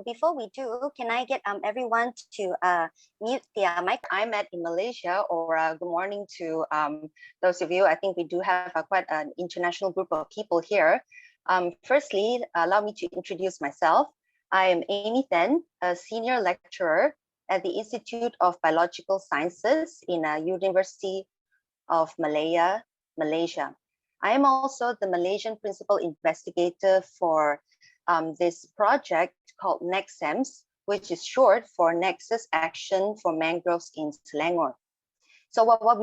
Before we do, can I get everyone to mute their mic? I'm in Malaysia, or good morning to those of you. I think we do have quite an international group of people here. Firstly, allow me to introduce myself. I am Amy Then, a senior lecturer at the Institute of Biological Sciences in Universiti of Malaya, Malaysia. I am also the Malaysian principal investigator for this project called NexAMS, which is short for Nexus Action for Mangroves in Selangor. So while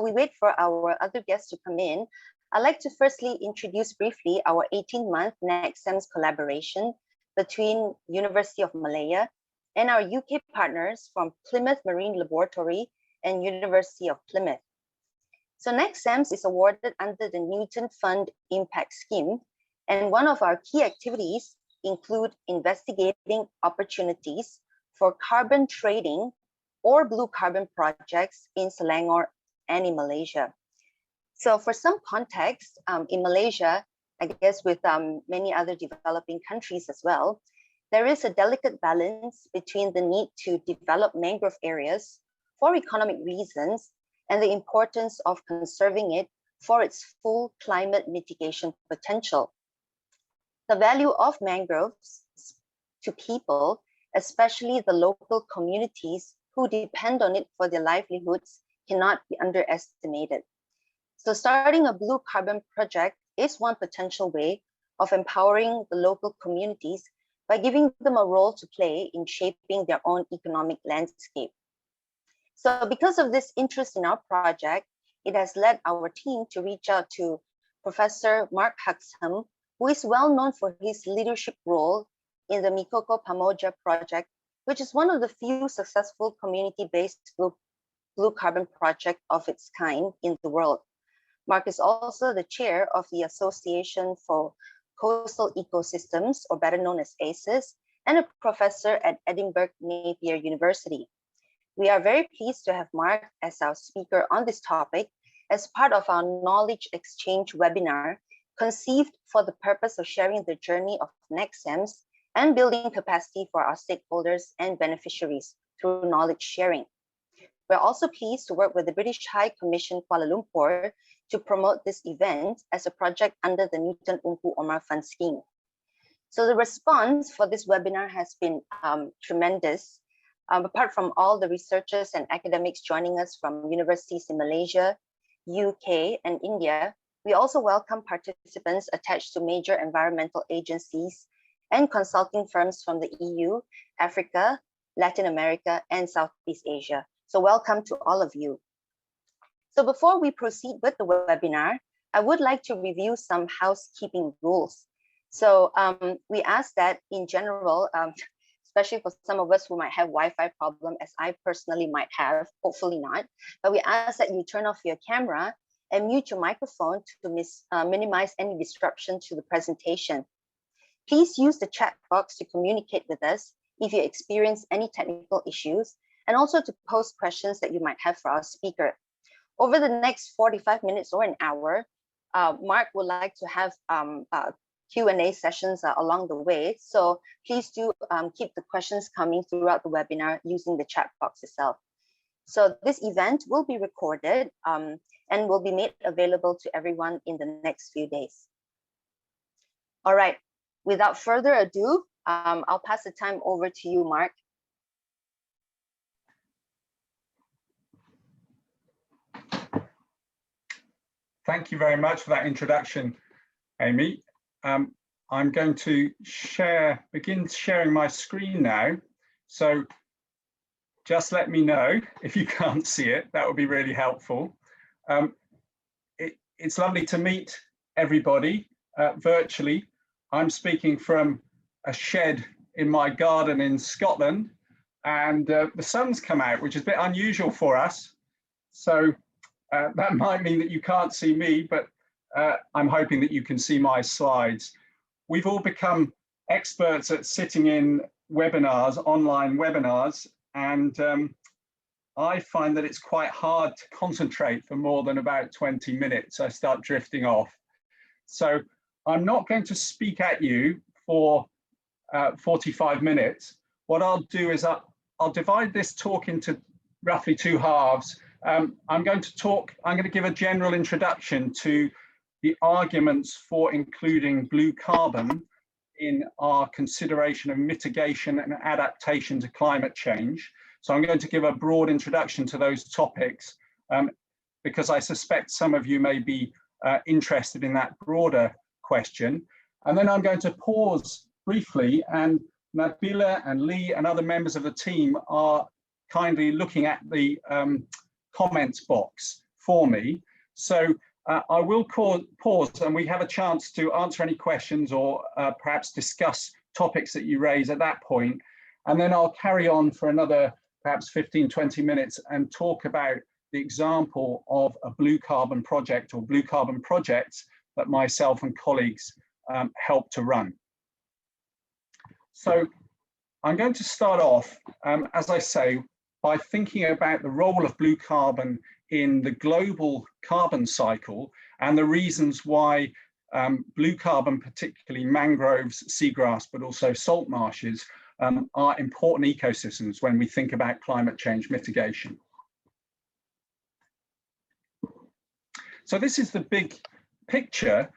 we wait for our other guests to come in, I'd like to firstly introduce briefly our 18-month NexAMS collaboration between University of Malaya and our UK partners from Plymouth Marine Laboratory and University of Plymouth. So NexAMS is awarded under the Newton Fund Impact Scheme, and one of our key activities include investigating opportunities for carbon trading or blue carbon projects in Selangor and in Malaysia. So for some context, in Malaysia, I guess with many other developing countries as well, there is a delicate balance between the need to develop mangrove areas for economic reasons and the importance of conserving it for its full climate mitigation potential. The value of mangroves to people, especially the local communities who depend on it for their livelihoods, cannot be underestimated. So starting a blue carbon project is one potential way of empowering the local communities by giving them a role to play in shaping their own economic landscape. So because of this interest in our project, it has led our team to reach out to Professor Mark Huxham, who is well known for his leadership role in the Mikoko Pamoja project, which is one of the few successful community-based blue carbon project of its kind in the world. Mark is also the chair of the Association for Coastal Ecosystems, or better known as ACES, and a professor at Edinburgh Napier University. We are very pleased to have Mark as our speaker on this topic as part of our knowledge exchange webinar, conceived for the purpose of sharing the journey of NexAMS and building capacity for our stakeholders and beneficiaries through knowledge sharing. We're also pleased to work with the British High Commission Kuala Lumpur to promote this event as a project under the Newton Umpu Omar Fund scheme. So the response for this webinar has been tremendous. Apart from all the researchers and academics joining us from universities in Malaysia, UK, and India, we also welcome participants attached to major environmental agencies and consulting firms from the EU, Africa, Latin America, and Southeast Asia. So welcome to all of you. So before we proceed with the webinar, I would like to review some housekeeping rules. So we ask that in general, especially for some of us who might have Wi-Fi problem, as I personally might have, hopefully not, but we ask that you turn off your camera and mute your microphone to minimize any disruption to the presentation. Please use the chat box to communicate with us if you experience any technical issues, and also to post questions that you might have for our speaker. Over the next 45 minutes or an hour, Mark would like to have Q&A sessions along the way. So please do keep the questions coming throughout the webinar using the chat box itself. So this event will be recorded and will be made available to everyone in the next few days. All right, without further ado, I'll pass the time over to you, Mark. Thank you very much for that introduction, Amy. I'm going to begin sharing my screen now. So just let me know if you can't see it. That would be really helpful. It's lovely to meet everybody virtually. I'm speaking from a shed in my garden in Scotland, and the sun's come out, which is a bit unusual for us. So that might mean that you can't see me, but I'm hoping that you can see my slides. We've all become experts at sitting in webinars, online webinars, and I find that it's quite hard to concentrate for more than about 20 minutes. I start drifting off. So I'm not going to speak at you for 45 minutes, what I'll do is I'll divide this talk into roughly two halves. I'm going to give a general introduction to the arguments for including blue carbon in our consideration of mitigation and adaptation to climate change. So I'm going to give a broad introduction to those topics because I suspect some of you may be interested in that broader question. And then I'm going to pause briefly, and Nabila and Lee and other members of the team are kindly looking at the comments box for me. So I will pause and we have a chance to answer any questions or perhaps discuss topics that you raise at that point. And then I'll carry on for another perhaps 15, 20 minutes and talk about the example of a blue carbon project or blue carbon projects that myself and colleagues help to run. So I'm going to start off, as I say, by thinking about the role of blue carbon in the global carbon cycle and the reasons why blue carbon, particularly mangroves, seagrass, but also salt marshes, are important ecosystems when we think about climate change mitigation. So this is the big picture.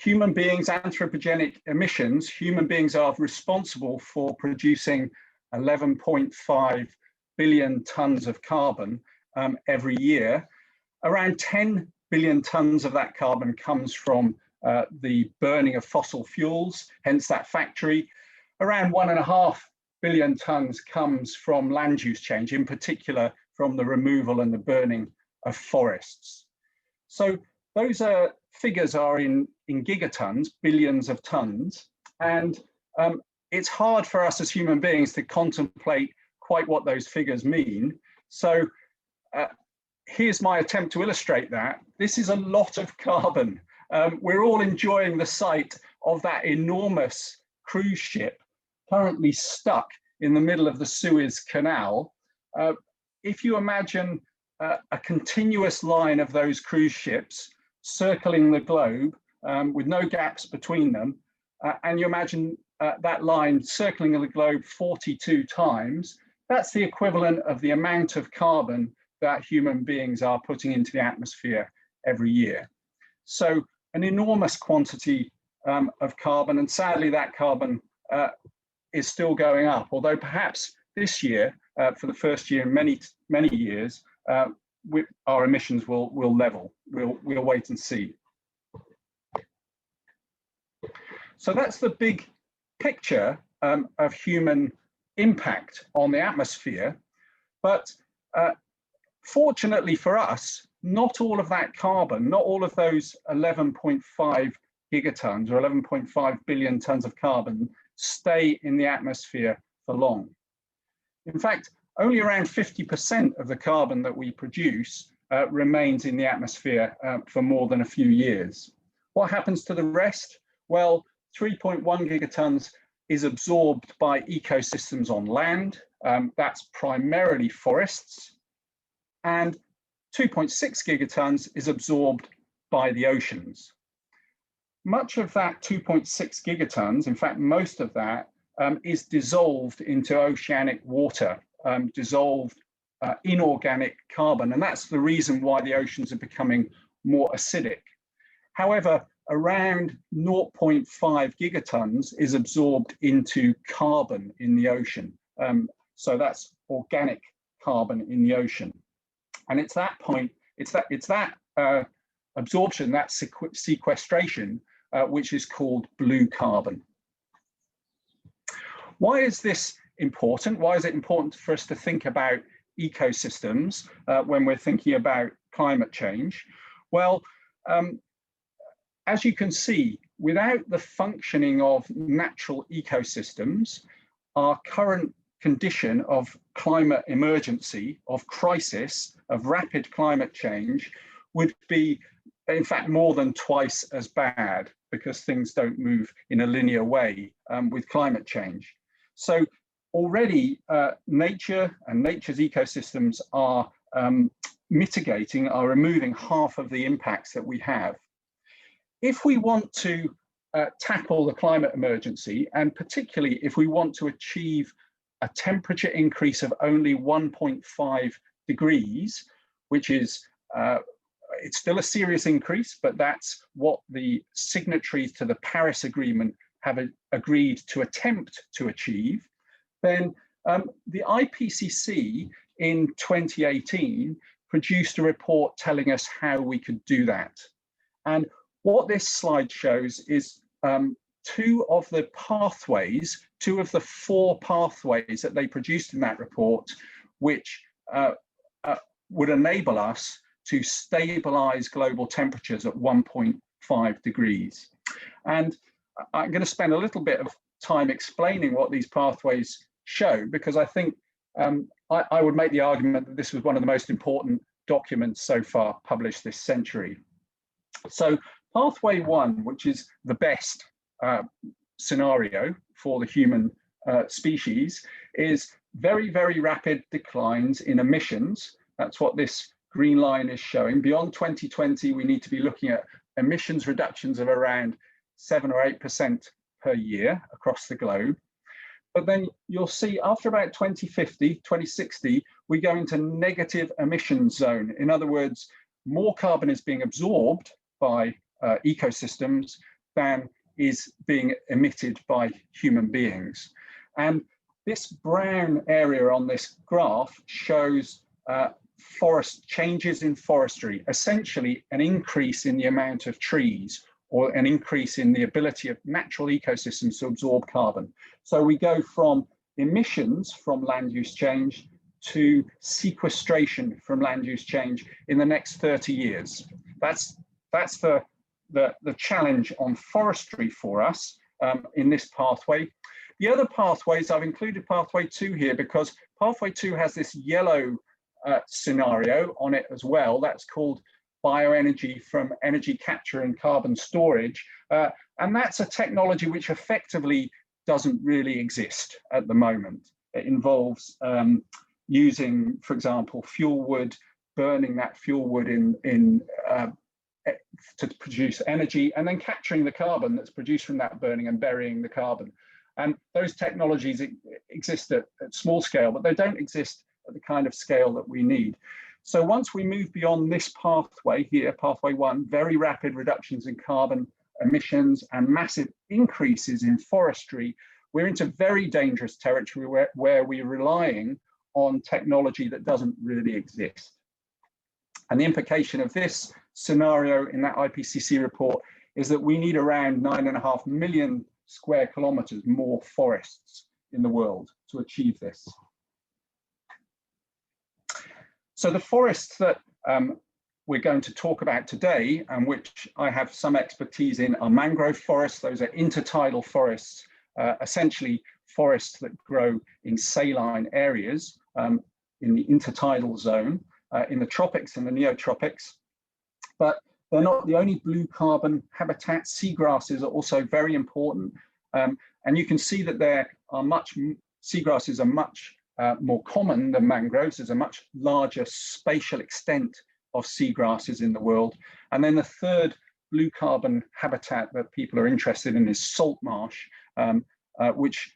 Human beings, anthropogenic emissions, human beings are responsible for producing 11.5 billion tons of carbon every year. Around 10 billion tons of that carbon comes from the burning of fossil fuels, hence that factory. Around 1.5 billion tons comes from land use change, in particular from the removal and the burning of forests. So those figures are in gigatons, billions of tons, and it's hard for us as human beings to contemplate quite what those figures mean. So here's my attempt to illustrate that. This is a lot of carbon. We're all enjoying the sight of that enormous cruise ship currently stuck in the middle of the Suez Canal. If you imagine a continuous line of those cruise ships circling the globe with no gaps between them, and you imagine that line circling the globe 42 times, that's the equivalent of the amount of carbon that human beings are putting into the atmosphere every year. So an enormous quantity of carbon, and sadly that carbon is still going up, although perhaps this year, for the first year in many years, our emissions will level. We'll wait and see. So that's the big picture of human impact on the atmosphere. But fortunately for us, not all of that carbon, not all of those 11.5 gigatons or 11.5 billion tons of carbon stay in the atmosphere for long. In fact, only around 50% of the carbon that we produce remains in the atmosphere for more than a few years. What happens to the rest? Well, 3.1 gigatons is absorbed by ecosystems on land. That's primarily forests. And 2.6 gigatons is absorbed by the oceans. Much of that 2.6 gigatons, in fact, most of that is dissolved into oceanic water, dissolved inorganic carbon. And that's the reason why the oceans are becoming more acidic. However, around 0.5 gigatons is absorbed into carbon in the ocean. So that's organic carbon in the ocean. And it's that point, it's that absorption, that sequestration, which is called blue carbon. Why is this important? Why is it important for us to think about ecosystems when we're thinking about climate change? Well, as you can see, without the functioning of natural ecosystems, our current condition of climate emergency, of crisis, of rapid climate change would be, in fact, more than twice as bad, because things don't move in a linear way with climate change. So already nature and nature's ecosystems are mitigating, are removing half of the impacts that we have. If we want to tackle the climate emergency, and particularly if we want to achieve a temperature increase of only 1.5 degrees, which is, it's still a serious increase, but that's what the signatories to the Paris Agreement have agreed to attempt to achieve, then the IPCC in 2018 produced a report telling us how we could do that. And what this slide shows is two of the four pathways that they produced in that report, which would enable us to stabilize global temperatures at 1.5 degrees. And I'm going to spend a little bit of time explaining what these pathways show, because I think I would make the argument that this was one of the most important documents so far published this century. So pathway one, which is the best scenario for the human species, is very, very rapid declines in emissions. That's what this green line is showing. Beyond 2020, we need to be looking at emissions reductions of around 7 or 8% per year across the globe. But then you'll see after about 2050, 2060, we go into negative emissions zone. In other words, more carbon is being absorbed by ecosystems than is being emitted by human beings. And this brown area on this graph shows forest changes in forestry, essentially an increase in the amount of trees or an increase in the ability of natural ecosystems to absorb carbon. So we go from emissions from land use change to sequestration from land use change in the next 30 years. That's the challenge on forestry for us in this pathway. The other pathways, I've included pathway 2 here because pathway 2 has this yellow scenario on it as well. That's called bioenergy from energy capture and carbon storage. And that's a technology which effectively doesn't really exist at the moment. It involves using, for example, fuel wood, burning that fuel wood to produce energy, and then capturing the carbon that's produced from that burning and burying the carbon. And those technologies exist at small scale, but they don't exist at the kind of scale that we need. So once we move beyond this pathway here, pathway 1, very rapid reductions in carbon emissions and massive increases in forestry, we're into very dangerous territory where we're relying on technology that doesn't really exist. And the implication of this scenario in that IPCC report is that we need around 9.5 million square kilometers more forests in the world to achieve this. So the forests that we're going to talk about today, and which I have some expertise in, are mangrove forests. Those are intertidal forests, essentially forests that grow in saline areas in the intertidal zone, in the tropics and the neotropics. But they're not the only blue carbon habitats. Seagrasses are also very important. And you can see that seagrasses are much more common than mangroves. There's a much larger spatial extent of seagrasses in the world. And then the third blue carbon habitat that people are interested in is salt marsh, which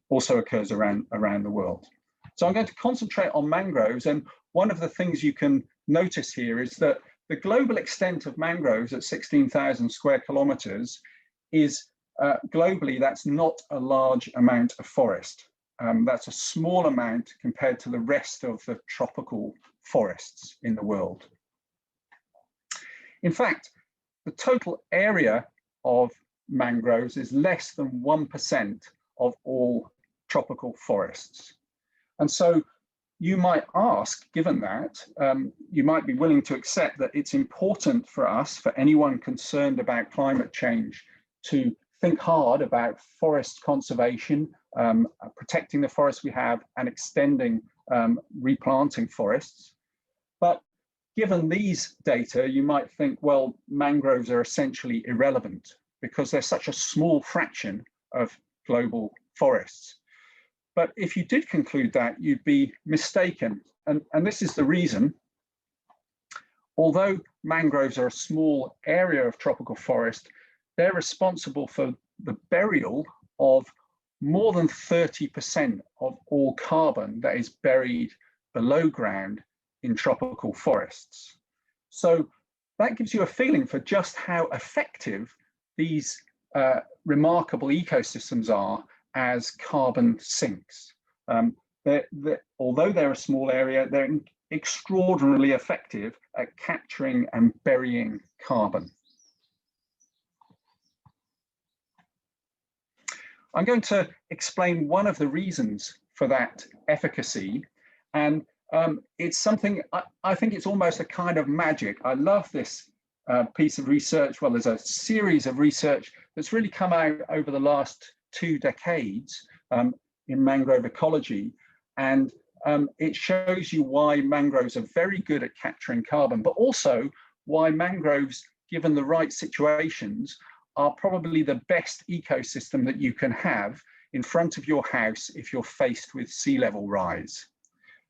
also occurs around the world. So I'm going to concentrate on mangroves. And one of the things you can notice here is that the global extent of mangroves at 16,000 square kilometers is globally, that's not a large amount of forest. That's a small amount compared to the rest of the tropical forests in the world. In fact, the total area of mangroves is less than 1% of all tropical forests. And so you might ask, given that, you might be willing to accept that it's important for us, for anyone concerned about climate change, to think hard about forest conservation, protecting the forests we have, and extending replanting forests. But given these data, you might think, well, mangroves are essentially irrelevant because they're such a small fraction of global forests. But if you did conclude that, you'd be mistaken. And this is the reason. Although mangroves are a small area of tropical forest, they're responsible for the burial of more than 30% of all carbon that is buried below ground in tropical forests. So that gives you a feeling for just how effective these remarkable ecosystems are as carbon sinks. Although they're a small area, they're extraordinarily effective at capturing and burying carbon. I'm going to explain one of the reasons for that efficacy, and it's something I think it's almost a kind of magic. I love this piece of research. Well, there's a series of research that's really come out over the last 2 decades in mangrove ecology, and it shows you why mangroves are very good at capturing carbon, but also why mangroves, given the right situations, are probably the best ecosystem that you can have in front of your house if you're faced with sea level rise.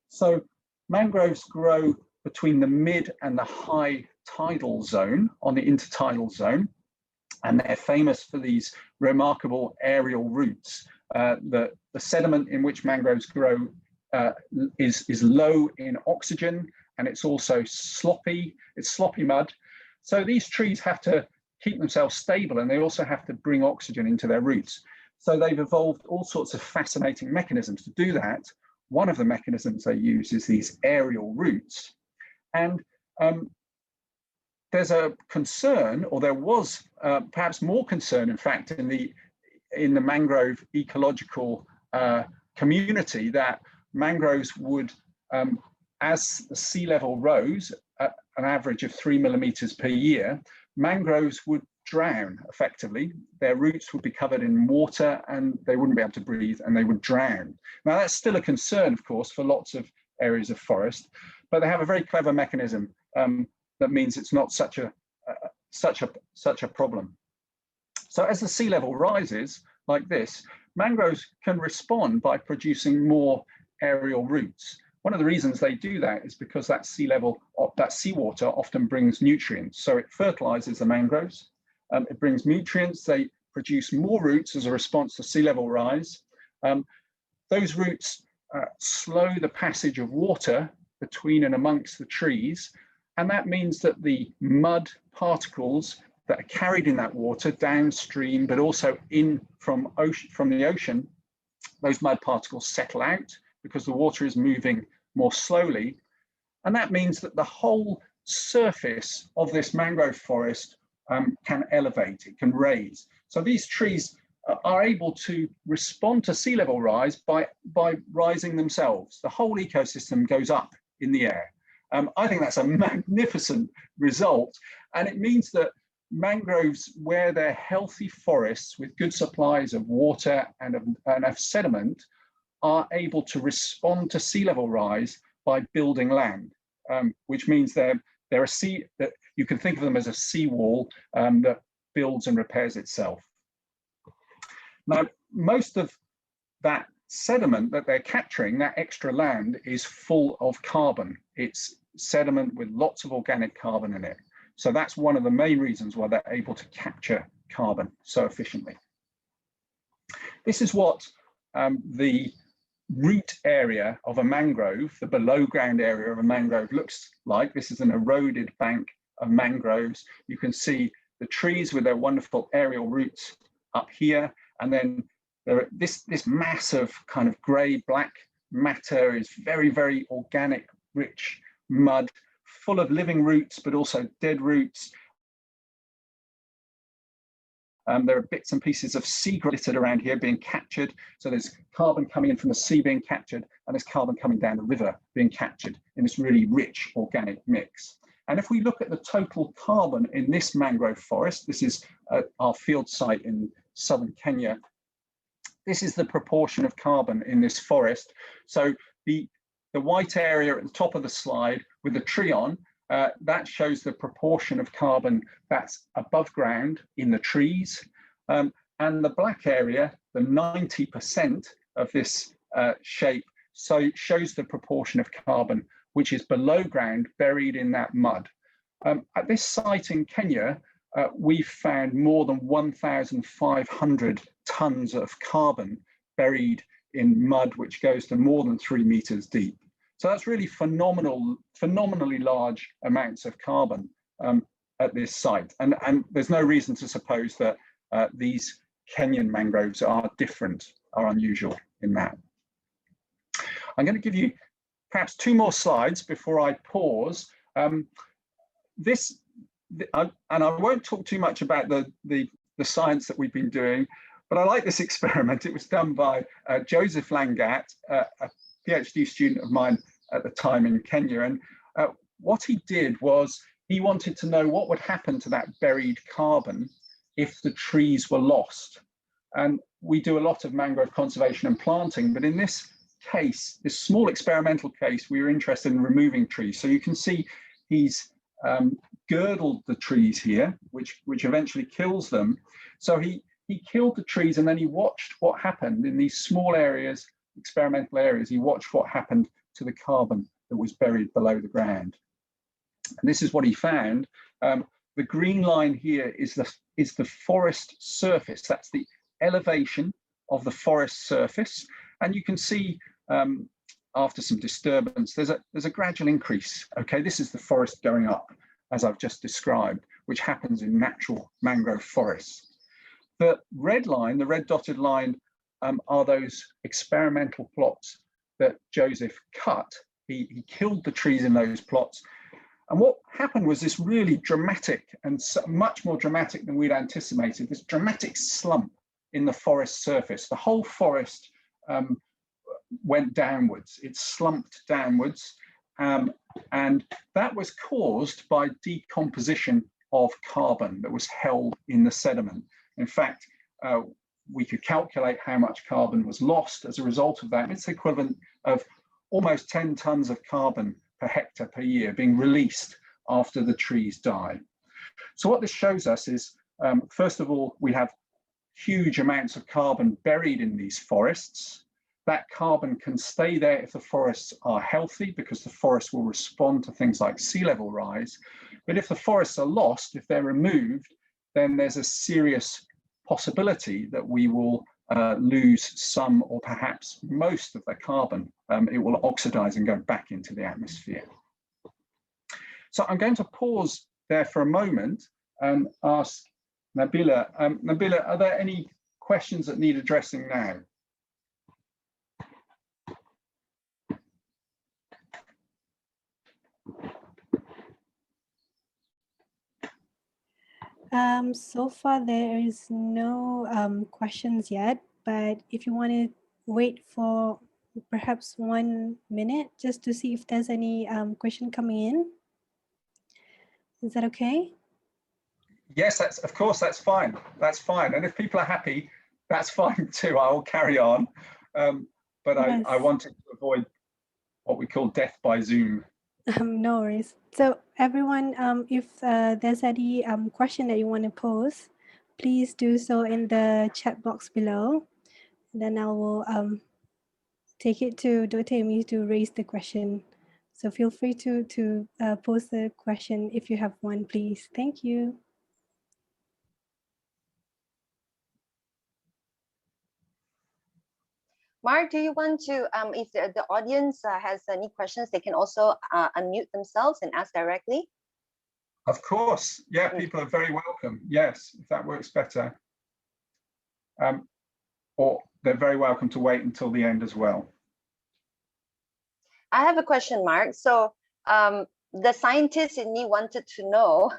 So mangroves grow between the mid and the high tidal zone on the intertidal zone, and they're famous for these remarkable aerial roots. The sediment in which mangroves grow is low in oxygen, and it's also sloppy. It's sloppy mud. So these trees have to keep themselves stable, and they also have to bring oxygen into their roots. So they've evolved all sorts of fascinating mechanisms to do that. One of the mechanisms they use is these aerial roots. And there's a concern, or there was perhaps more concern, in fact, in the mangrove ecological community, that mangroves would, as the sea level rose at an average of 3 millimeters per year, mangroves would drown effectively. Their roots would be covered in water and they wouldn't be able to breathe and they would drown. Now that's still a concern, of course, for lots of areas of forest, but they have a very clever mechanism that means it's not such a problem. So as the sea level rises like this, mangroves can respond by producing more aerial roots. One of the reasons they do that is because that seawater often brings nutrients. So it fertilizes the mangroves, it brings nutrients, they produce more roots as a response to sea level rise. Those roots slow the passage of water between and amongst the trees, and that means that the mud particles that are carried in that water downstream, but also in from the ocean, those mud particles settle out because the water is moving more slowly. And that means that the whole surface of this mangrove forest can elevate, it can raise. So these trees are able to respond to sea level rise by rising themselves. The whole ecosystem goes up in the air. I think that's a magnificent result. And it means that mangroves, where they're healthy forests with good supplies of water and of sediment, are able to respond to sea level rise by building land, which means that you can think of them as a seawall that builds and repairs itself. Now, most of that sediment that they're capturing, that extra land, is full of carbon. It's sediment with lots of organic carbon in it. So that's one of the main reasons why they're able to capture carbon so efficiently. This is what the root area of a mangrove, the below ground area of a mangrove, looks like. This is an eroded bank of mangroves. You can see the trees with their wonderful aerial roots up here, and then this massive kind of grey-black matter is very, very organic, rich mud, full of living roots, but also dead roots. There are bits and pieces of sea littered around here being captured. So there's carbon coming in from the sea being captured, and there's carbon coming down the river being captured in this really rich organic mix. And if we look at the total carbon in this mangrove forest, this is our field site in southern Kenya. This is the proportion of carbon in this forest. So the white area at the top of the slide with the tree on, that shows the proportion of carbon that's above ground in the trees. And the black area, the 90% of this shape, so shows the proportion of carbon which is below ground, buried in that mud. At this site in Kenya, we found more than 1,500 tons of carbon buried in mud, which goes to more than 3 meters deep. So that's really phenomenally large amounts of carbon at this site. And there's no reason to suppose that these Kenyan mangroves are different, are unusual in that. I'm going to give you perhaps 2 more slides before I pause. And I won't talk too much about the science that we've been doing, but I like this experiment. It was done by Joseph Langat, a PhD student of mine at the time in Kenya. And what he did was he wanted to know what would happen to that buried carbon if the trees were lost. And we do a lot of mangrove conservation and planting, but in this case, this small experimental case, we were interested in removing trees. So you can see he's girdled the trees here, which eventually kills them. So he killed the trees and then he watched what happened in these small areas, experimental areas. He watched what happened to the carbon that was buried below the ground. And this is what he found. The green line here is the forest surface. That's the elevation of the forest surface. And you can see after some disturbance, there's a gradual increase. Okay, this is the forest going up, as I've just described, which happens in natural mangrove forests. The red line, the red dotted line, are those experimental plots that Joseph cut. He killed the trees in those plots. And what happened was this really dramatic, and much more dramatic than we'd anticipated, this dramatic slump in the forest surface. The whole forest went downwards. It slumped downwards. And that was caused by decomposition of carbon that was held in the sediment. In fact, we could calculate how much carbon was lost as a result of that. It's the equivalent of almost 10 tons of carbon per hectare per year being released after the trees die. So what this shows us is, first of all, we have huge amounts of carbon buried in these forests. That carbon can stay there if the forests are healthy, because the forest will respond to things like sea level rise. But if the forests are lost, if they're removed, then there's a serious possibility that we will lose some or perhaps most of the carbon. It will oxidize and go back into the atmosphere. So I'm going to pause there for a moment and ask Nabila. Nabila, are there any questions that need addressing now? So far there is no questions yet, but if you want to wait for perhaps 1 minute just to see if there's any question coming in. Is that okay? Yes, of course, that's fine. That's fine. And if people are happy, that's fine too. I will carry on. But yes. I wanted to avoid what we call death by Zoom. No worries. So everyone, if there's any question that you want to pose, please do so in the chat box below. Then I will take it to Dr. Amy to raise the question. So feel free to pose the question if you have one, please. Thank you. Mark, do you want to, if the audience has any questions, they can also unmute themselves and ask directly? Of course. Yeah, people are very welcome. Yes, if that works better. Or they're very welcome to wait until the end as well. I have a question, Mark. So the scientist in me wanted to know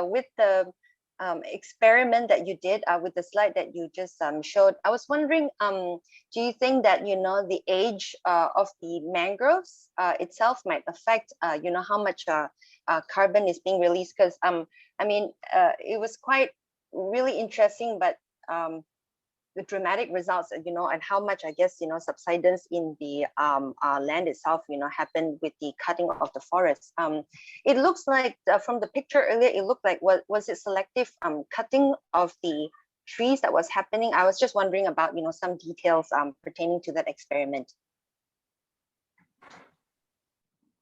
with the experiment that you did with the slide that you just showed, I was wondering, do you think that, the age of the mangroves itself might affect, how much carbon is being released? Because, I mean, it was quite really interesting, but the dramatic results, and how much, I guess, subsidence in the land itself, happened with the cutting of the forest. It looks like from the picture earlier, it looked like, was it selective cutting of the trees that was happening? I was just wondering about, some details pertaining to that experiment.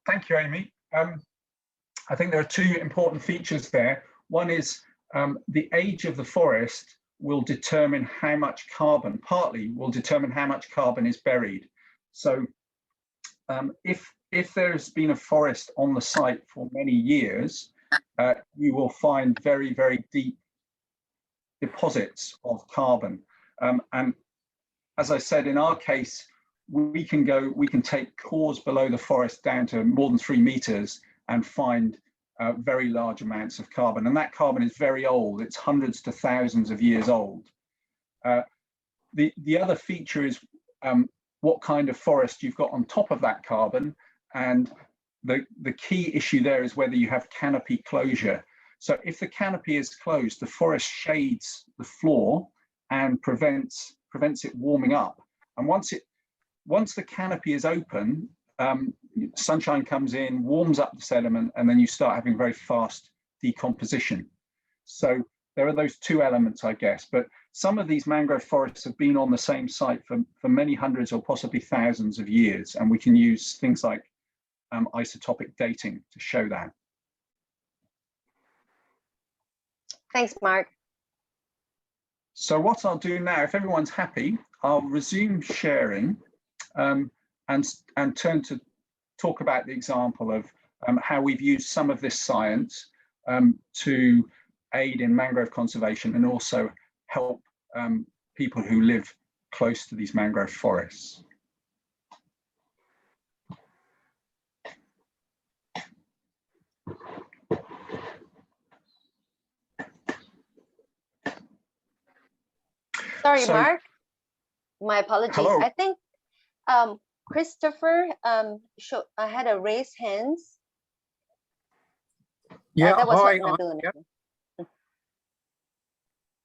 Thank you, Amy. I think there are two important features there. One is the age of the forest will determine how much carbon, partly will determine how much carbon is buried. So if there's been a forest on the site for many years, you will find very, very deep deposits of carbon. And as I said, in our case, we can take cores below the forest down to more than 3 meters and find very large amounts of carbon. And that carbon is very old. It's hundreds to thousands of years old. The other feature is what kind of forest you've got on top of that carbon. And the key issue there is whether you have canopy closure. So if the canopy is closed, the forest shades the floor and prevents it warming up. And once the canopy is open, sunshine comes in, warms up the sediment, and then you start having very fast decomposition. So there are those 2 elements, I guess. But some of these mangrove forests have been on the same site for many hundreds or possibly thousands of years, and we can use things like isotopic dating to show that. Thanks, Mark. So what I'll do now, if everyone's happy, I'll resume sharing and turn to talk about the example of how we've used some of this science to aid in mangrove conservation and also help people who live close to these mangrove forests. Sorry, Mark. My apologies. Hello. I think Christopher had a raised hands. Yeah, that was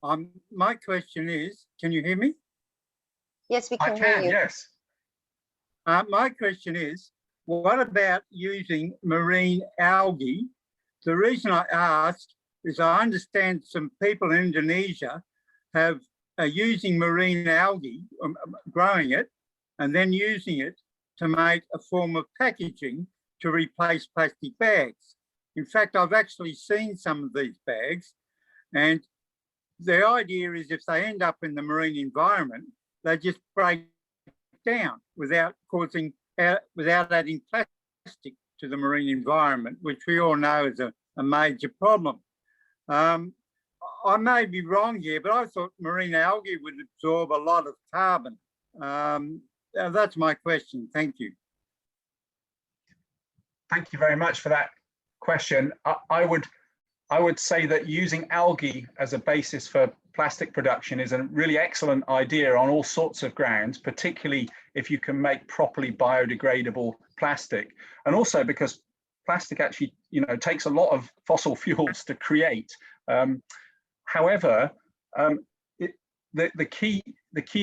hi. My question is, can you hear me? Yes, we can hear you. Yes. My question is, what about using marine algae? The reason I ask is I understand some people in Indonesia are using marine algae, growing it, and then using it to make a form of packaging to replace plastic bags. In fact, I've actually seen some of these bags, and the idea is if they end up in the marine environment, they just break down without adding plastic to the marine environment, which we all know is a major problem. I may be wrong here, but I thought marine algae would absorb a lot of carbon. That's my question. Thank you. Thank you very much for that question. I would say that using algae as a basis for plastic production is a really excellent idea on all sorts of grounds, particularly if you can make properly biodegradable plastic. And also because plastic actually, takes a lot of fossil fuels to create. However, the key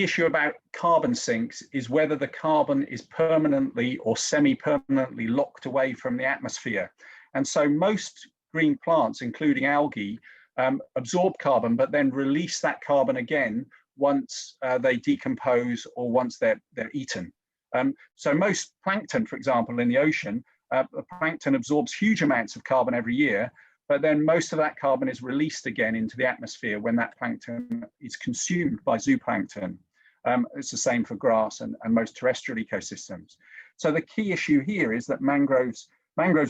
issue about carbon sinks is whether the carbon is permanently or semi-permanently locked away from the atmosphere. And so most green plants, including algae, absorb carbon, but then release that carbon again once they decompose or once they're eaten. So most plankton, for example, in the ocean, the plankton absorbs huge amounts of carbon every year, but then most of that carbon is released again into the atmosphere when that plankton is consumed by zooplankton. It's the same for grass and most terrestrial ecosystems. So the key issue here is that mangroves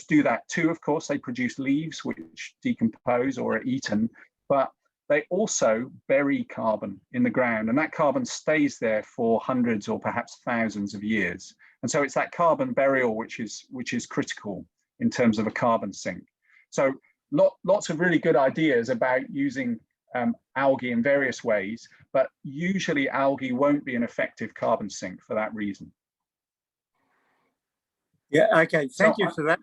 do that too, of course. They produce leaves which decompose or are eaten, but they also bury carbon in the ground, and that carbon stays there for hundreds or perhaps thousands of years. And so it's that carbon burial which is critical in terms of a carbon sink. So lots of really good ideas about using algae in various ways, but usually algae won't be an effective carbon sink for that reason. Yeah, okay, thank you for that.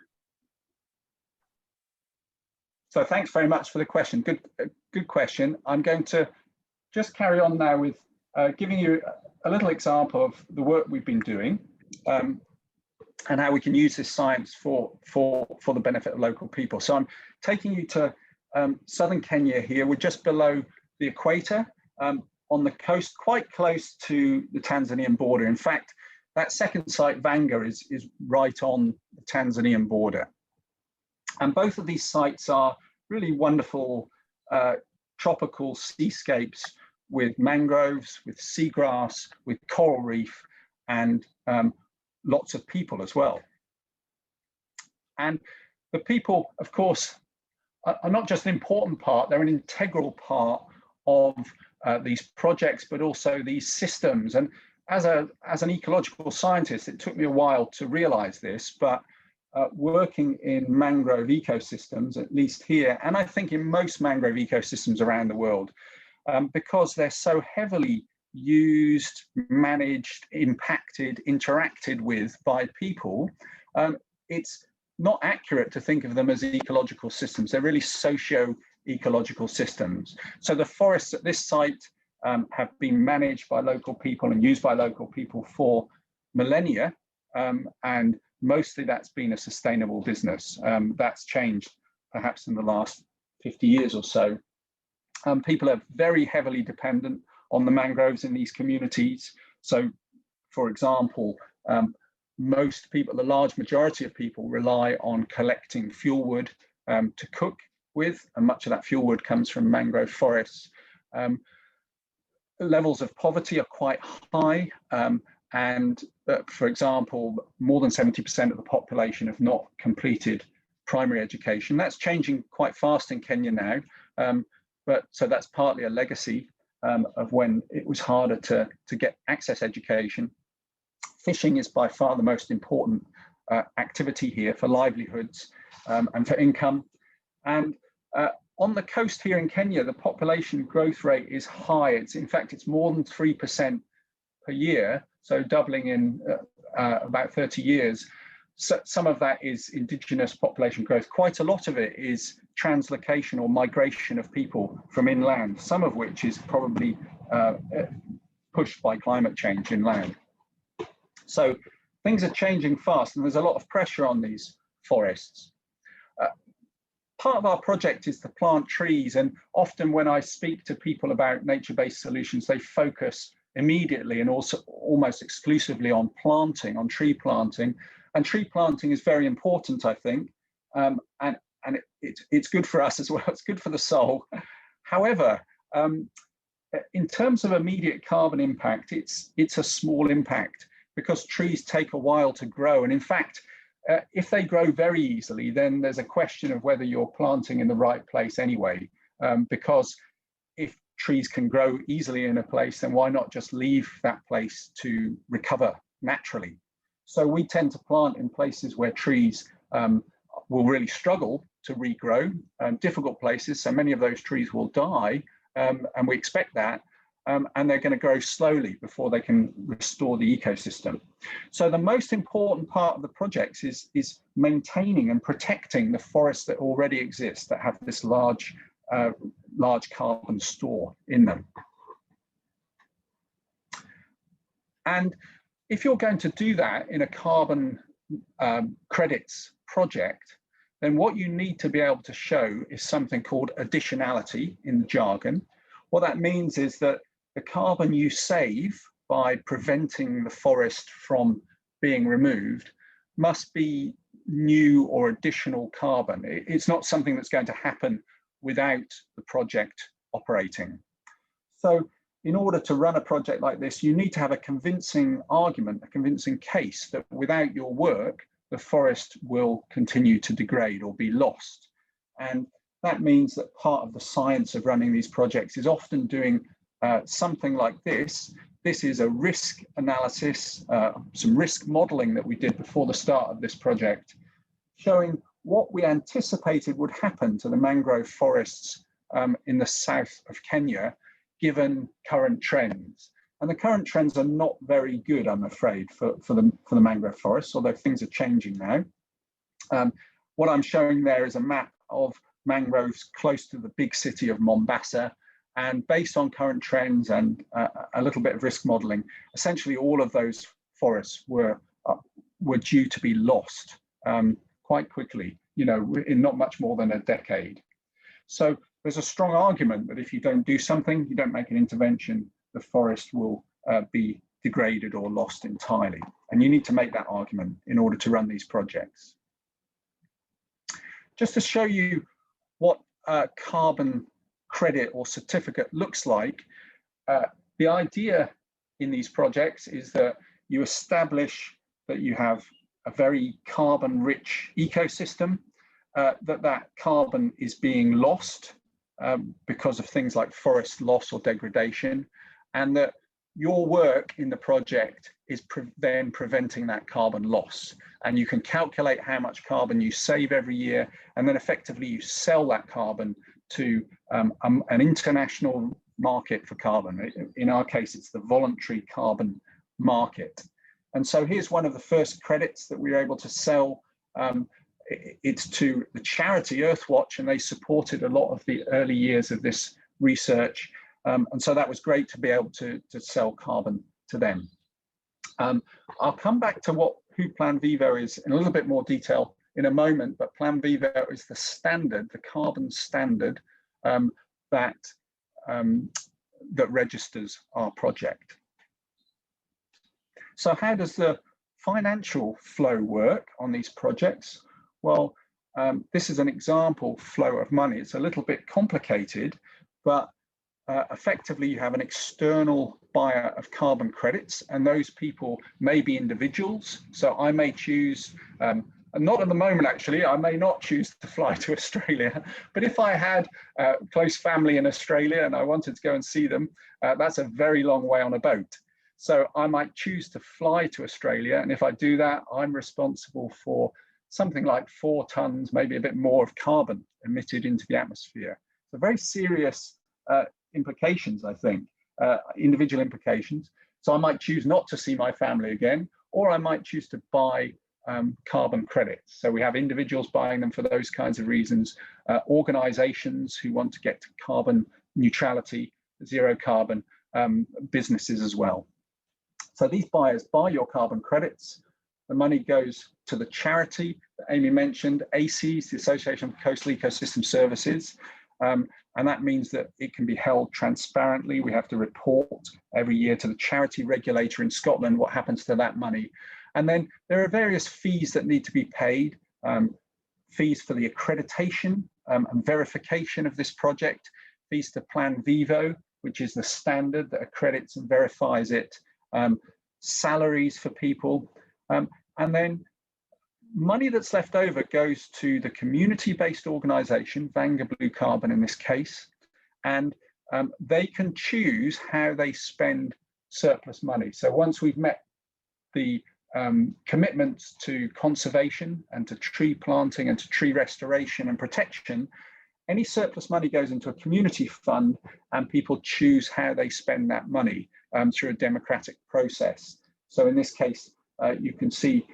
So thanks very much for the question. Good question. I'm going to just carry on now with giving you a little example of the work we've been doing and how we can use this science for the benefit of local people. So I'm taking you to southern Kenya here. We're just below the equator on the coast, quite close to the Tanzanian border. In fact, that second site, Vanga, is right on the Tanzanian border. And both of these sites are really wonderful tropical seascapes with mangroves, with seagrass, with coral reef, and lots of people as well. And the people, of course, are not just an important part, they're an integral part of these projects, but also these systems. And as an ecological scientist, it took me a while to realize this, but working in mangrove ecosystems, at least here, and I think in most mangrove ecosystems around the world, because they're so heavily used, managed, impacted, interacted with by people, it's not accurate to think of them as ecological systems. They're really socio-ecological systems. So the forests at this site have been managed by local people and used by local people for millennia, and mostly that's been a sustainable business. That's changed perhaps in the last 50 years or so. People are very heavily dependent on the mangroves in these communities. So, for example, most people, the large majority of people, rely on collecting fuel wood to cook with, and much of that fuel wood comes from mangrove forests. Levels of poverty are quite high, and for example, more than 70% of the population have not completed primary education. That's changing quite fast in Kenya now, but so that's partly a legacy of when it was harder to get access education. Fishing is by far the most important activity here for livelihoods and for income. And on the coast here in Kenya, the population growth rate is high. In fact, it's more than 3% per year, so doubling in about 30 years. So some of that is indigenous population growth. Quite a lot of it is translocation or migration of people from inland, some of which is probably pushed by climate change inland. So things are changing fast, and there's a lot of pressure on these forests. Part of our project is to plant trees, and often when I speak to people about nature-based solutions, they focus immediately and also almost exclusively on planting, on tree planting. And tree planting is very important, I think, and it's good for us as well. It's good for the soul. However, in terms of immediate carbon impact, it's a small impact, because trees take a while to grow. And in fact, if they grow very easily, then there's a question of whether you're planting in the right place anyway, because if trees can grow easily in a place, then why not just leave that place to recover naturally? So we tend to plant in places where trees will really struggle to regrow, difficult places. So many of those trees will die, and we expect that. And they're going to grow slowly before they can restore the ecosystem. So the most important part of the project is maintaining and protecting the forests that already exist, that have this large carbon store in them. And if you're going to do that in a carbon credits project, then what you need to be able to show is something called additionality in the jargon. What that means is that the carbon you save by preventing the forest from being removed must be new or additional carbon. It's not something that's going to happen without the project operating. So in order to run a project like this, you need to have a convincing argument, a convincing case that without your work, the forest will continue to degrade or be lost. And that means that part of the science of running these projects is often doing something like this. This is a risk analysis, some risk modeling that we did before the start of this project, showing what we anticipated would happen to the mangrove forests in the south of Kenya, given current trends. And the current trends are not very good, I'm afraid, for the mangrove forests, although things are changing now. What I'm showing there is a map of mangroves close to the big city of Mombasa. And based on current trends and a little bit of risk modeling, essentially all of those forests were due to be lost quite quickly, in not much more than a decade. So there's a strong argument that if you don't do something, you don't make an intervention, the forest will be degraded or lost entirely. And you need to make that argument in order to run these projects. Just to show you what carbon credit or certificate looks like, the idea in these projects is that you establish that you have a very carbon-rich ecosystem, that carbon is being lost because of things like forest loss or degradation, and that your work in the project is then preventing that carbon loss. And you can calculate how much carbon you save every year, and then effectively you sell that carbon to an international market for carbon. In our case, it's the voluntary carbon market. And so here's one of the first credits that we were able to sell. It's to the charity Earthwatch, and they supported a lot of the early years of this research. And so that was great to be able to sell carbon to them. I'll come back to who Plan Vivo is in a little bit more detail in a moment, but Plan Vivo is the standard, the carbon standard that registers our project. So how does the financial flow work on these projects? Well, this is an example flow of money. It's a little bit complicated, but effectively you have an external buyer of carbon credits, and those people may be individuals. So I may choose, and not at the moment actually, I may not choose to fly to Australia, but if I had close family in Australia and I wanted to go and see them, that's a very long way on a boat. So I might choose to fly to Australia, and if I do that, I'm responsible for something like 4 tons, maybe a bit more, of carbon emitted into the atmosphere. So very serious implications, I think, individual implications. So I might choose not to see my family again, or I might choose to buy carbon credits. So we have individuals buying them for those kinds of reasons, organizations who want to get to carbon neutrality, zero carbon, businesses as well. So these buyers buy your carbon credits. The money goes to the charity that Amy mentioned, ACES, the Association of Coastal Ecosystem Services. And that means that it can be held transparently. We have to report every year to the charity regulator in Scotland what happens to that money. And then there are various fees that need to be paid, fees for the accreditation and verification of this project, fees to Plan Vivo, which is the standard that accredits and verifies it, salaries for people, and then money that's left over goes to the community-based organization, Vanga Blue Carbon in this case, and they can choose how they spend surplus money. So once we've met the commitments to conservation and to tree planting and to tree restoration and protection, any surplus money goes into a community fund, and people choose how they spend that money through a democratic process. So in this case, you can see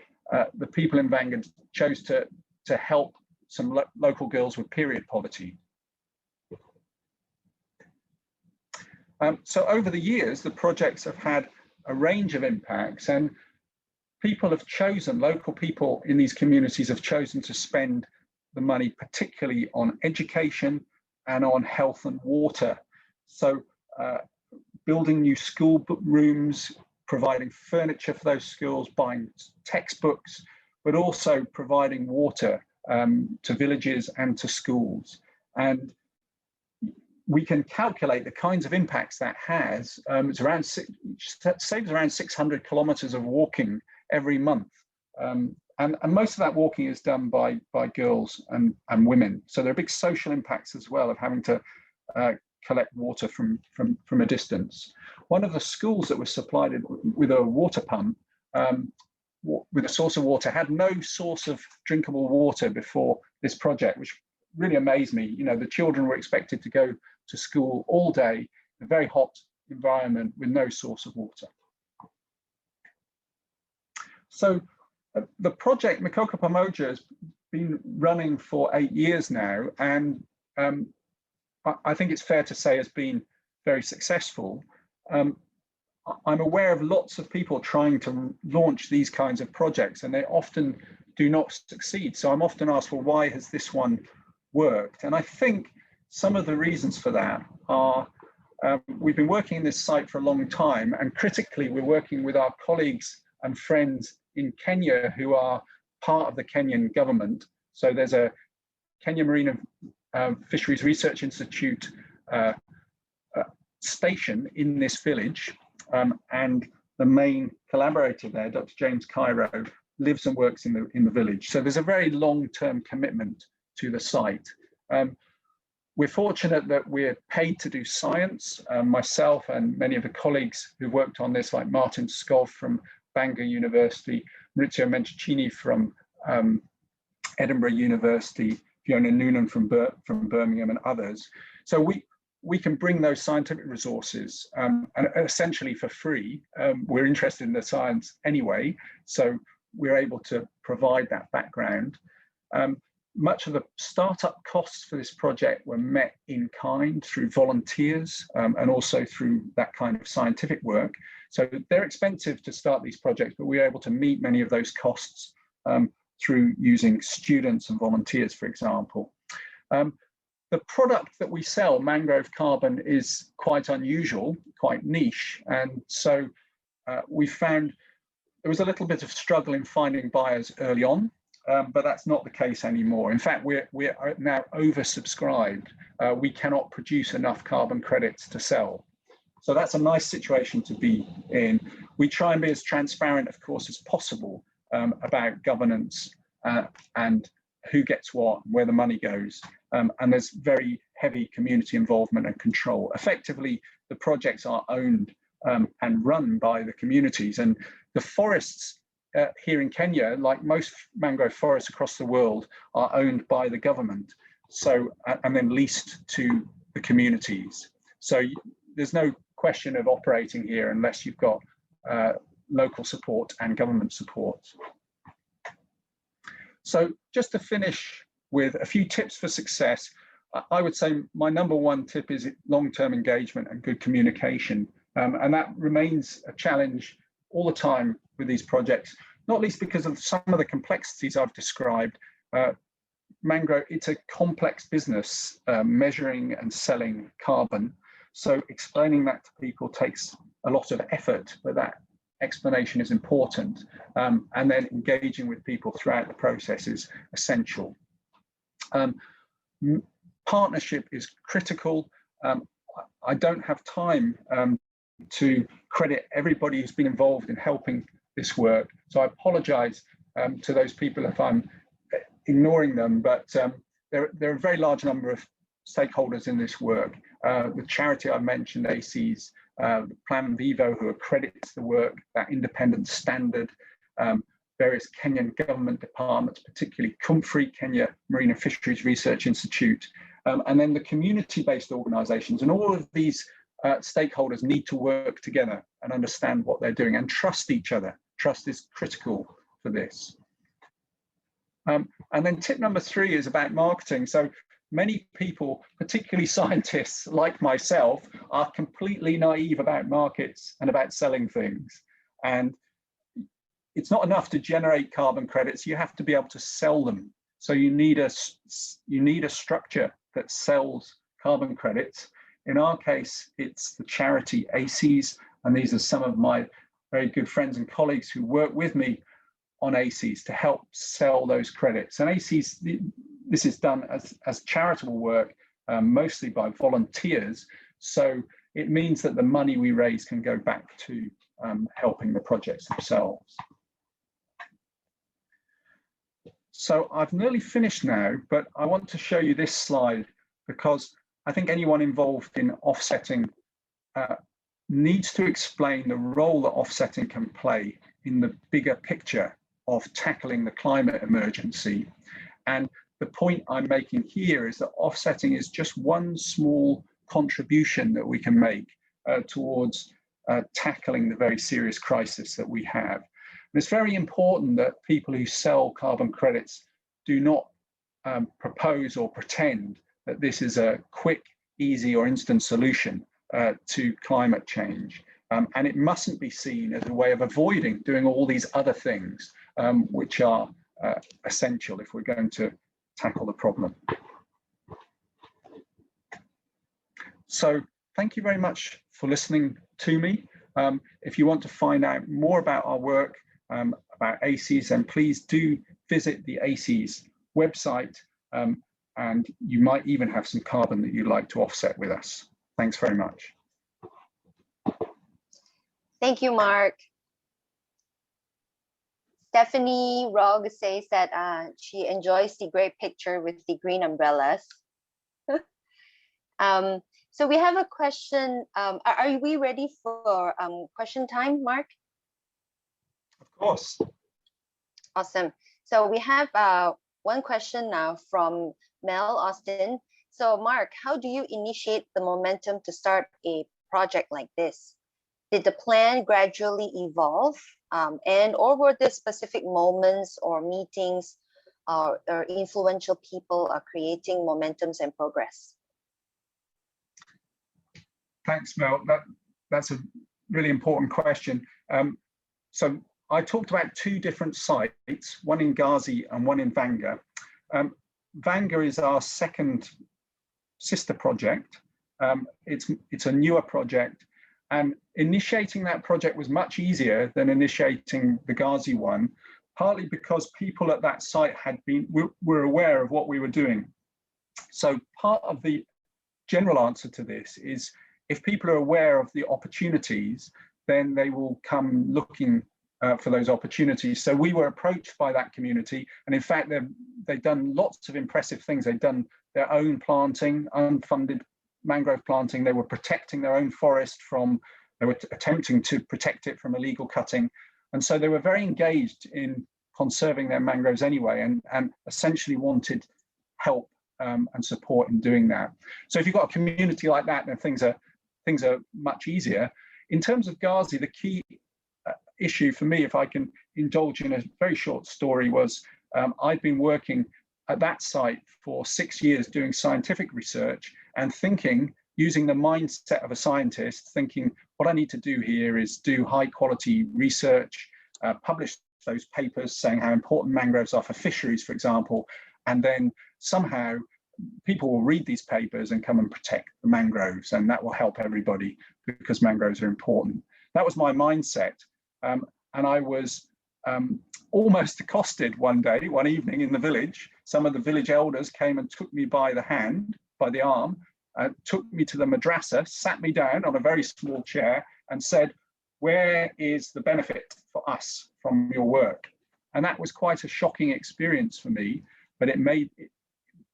the people in Vanga chose to help some local girls with period poverty. So over the years, the projects have had a range of impacts, and people have chosen, local people in these communities have chosen to spend the money particularly on education and on health and water. So building new school rooms, providing furniture for those schools, buying textbooks, but also providing water to villages and to schools. And we can calculate the kinds of impacts that has. It's around saves around 600 kilometers of walking every month. And most of that walking is done by girls and women. So there are big social impacts as well of having to collect water from a distance. One of the schools that was supplied with a water pump, with a source of water, had no source of drinkable water before this project, which really amazed me. You know, the children were expected to go to school all day in a very hot environment with no source of water. So the project Mikoko Pamoja has been running for 8 years now, and I think it's fair to say has been very successful. I'm aware of lots of people trying to launch these kinds of projects, and they often do not succeed. So I'm often asked, well, why has this one worked? And I think some of the reasons for that are we've been working in this site for a long time, and critically, we're working with our colleagues and friends in Kenya who are part of the Kenyan government. So there's a Kenya Marine Fisheries Research Institute station in this village, and the main collaborator there, Dr. James Cairo, lives and works in the village. So there's a very long-term commitment to the site. We're fortunate that we're paid to do science. Myself and many of the colleagues who worked on this, like Martin Skov from Vanga University, Maurizio Mencini from Edinburgh University, Fiona Noonan from Birmingham, and others. So we can bring those scientific resources and essentially for free. We're interested in the science anyway, so we're able to provide that background. Much of the startup costs for this project were met in kind through volunteers and also through that kind of scientific work. So they're expensive to start these projects, but we're able to meet many of those costs through using students and volunteers, for example. The product that we sell, mangrove carbon, is quite unusual, quite niche. And so we found there was a little bit of struggle in finding buyers early on. But that's not the case anymore. In fact, we're now oversubscribed. We cannot produce enough carbon credits to sell. So that's a nice situation to be in. We try and be as transparent, of course, as possible about governance and who gets what, where the money goes. And there's very heavy community involvement and control. Effectively, the projects are owned and run by the communities, and the forests here in Kenya, like most mangrove forests across the world, are owned by the government, so and then leased to the communities. So there's no question of operating here unless you've got local support and government support. So just to finish with a few tips for success, I would say my #1 tip is long-term engagement and good communication, and that remains a challenge all the time with these projects, not least because of some of the complexities I've described. Mangrove, it's a complex business, measuring and selling carbon. So explaining that to people takes a lot of effort, but that explanation is important. And then engaging with people throughout the process is essential. Partnership is critical. I don't have time to credit everybody who's been involved in helping this work, so I apologize to those people if I'm ignoring them, but there are a very large number of stakeholders in this work. The charity I mentioned, ACES, Plan Vivo, who accredits the work, that independent standard, various Kenyan government departments, particularly Kumfri, Kenya Marine and Fisheries Research Institute, and then the community-based organizations. And all of these stakeholders need to work together and understand what they're doing and trust each other. Trust is critical for this. And then tip #3 is about marketing. So many people, particularly scientists like myself, are completely naive about markets and about selling things. And it's not enough to generate carbon credits, you have to be able to sell them. So you need a structure that sells carbon credits. In our case, it's the charity ACES, and these are some of my very good friends and colleagues who work with me on ACES to help sell those credits. And ACES, this is done as charitable work, mostly by volunteers. So it means that the money we raise can go back to helping the projects themselves. So I've nearly finished now, but I want to show you this slide because I think anyone involved in offsetting needs to explain the role that offsetting can play in the bigger picture of tackling the climate emergency. And the point I'm making here is that offsetting is just one small contribution that we can make towards tackling the very serious crisis that we have. And it's very important that people who sell carbon credits do not propose or pretend that this is a quick, easy or instant solution to climate change. And it mustn't be seen as a way of avoiding doing all these other things which are essential if we're going to tackle the problem. So thank you very much for listening to me. If you want to find out more about our work, about ACES, then please do visit the ACES website. and you might even have some carbon that you'd like to offset with us. Thanks very much. Thank you, Mark. Stephanie Rogg says that she enjoys the great picture with the green umbrellas. So we have a question. Are we ready for question time, Mark? Of course. Awesome. So we have one question now from Mel Austin. So Mark, how do you initiate the momentum to start a project like this? Did the plan gradually evolve, or were there specific moments or meetings or influential people creating momentums and progress? Thanks, Mel. That's a really important question. So I talked about two different sites, one in Ghazi and one in Vanga. Vanga is our second sister project. It's a newer project, and initiating that project was much easier than initiating the Ghazi one, partly because people at that site were aware of what we were doing. So part of the general answer to this is, if people are aware of the opportunities, then they will come looking for those opportunities. So we were approached by that community, and in fact, they've done lots of impressive things. They've done their own planting, unfunded mangrove planting. They were protecting their own forest they were attempting to protect it from illegal cutting. And so they were very engaged in conserving their mangroves anyway, and essentially wanted help and support in doing that. So if you've got a community like that, then things are much easier. In terms of Ghazi, the key issue for me, if I can indulge in a very short story, was I'd been working at that site for 6 years doing scientific research and using the mindset of a scientist, thinking what I need to do here is do high quality research, publish those papers saying how important mangroves are for fisheries, for example, and then somehow people will read these papers and come and protect the mangroves, and that will help everybody because mangroves are important. That was my mindset. And I was almost accosted one evening in the village. Some of the village elders came and took me by the arm, took me to the madrasa, sat me down on a very small chair and said, "Where is the benefit for us from your work?" And that was quite a shocking experience for me, but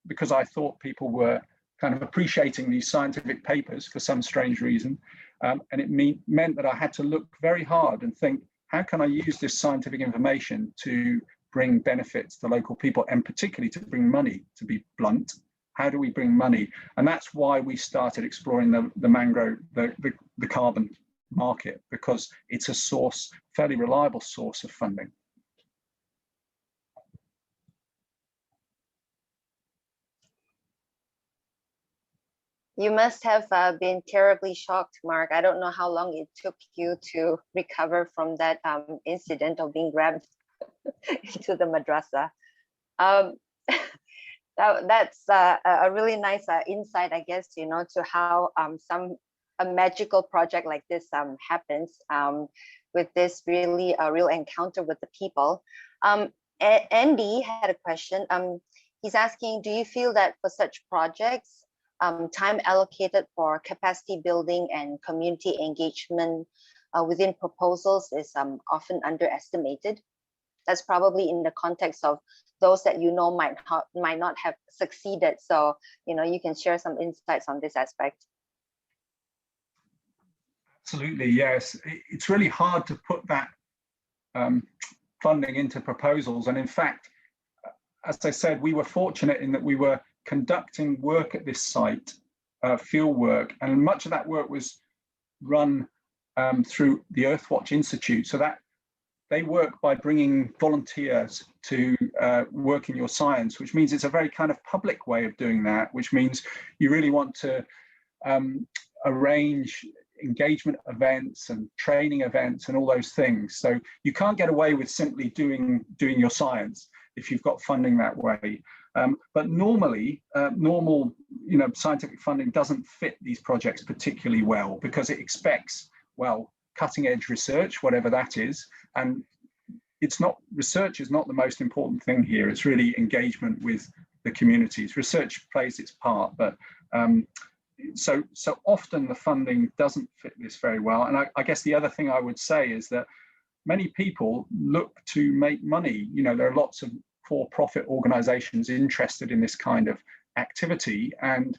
because I thought people were kind of appreciating these scientific papers for some strange reason. And it meant that I had to look very hard and think, how can I use this scientific information to bring benefits to local people, and particularly to bring money, to be blunt? How do we bring money? And that's why we started exploring the mangrove, the carbon market, because it's a fairly reliable source of funding. You must have been terribly shocked, Mark. I don't know how long it took you to recover from that incident of being grabbed into the madrasa. That's a really nice insight, I guess, to how a magical project like this happens with this really real encounter with the people. Andy had a question. He's asking, do you feel that for such projects, time allocated for capacity building and community engagement within proposals is often underestimated? That's probably in the context of those that might not have succeeded. So you can share some insights on this aspect. Absolutely, yes. It's really hard to put that funding into proposals. And in fact, as I said, we were fortunate in that we were conducting work at this site, field work, and much of that work was run through the Earthwatch Institute. So that they work by bringing volunteers to work in your science, which means it's a very kind of public way of doing that, which means you really want to arrange engagement events and training events and all those things. So you can't get away with simply doing your science if you've got funding that way. But normally, normal scientific funding doesn't fit these projects particularly well, because it expects, well, cutting edge research, whatever that is. And research is not the most important thing here. It's really engagement with the communities. Research plays its part, but so often the funding doesn't fit this very well. And I guess the other thing I would say is that many people look to make money. You know, there are lots of for-profit organizations interested in this kind of activity. And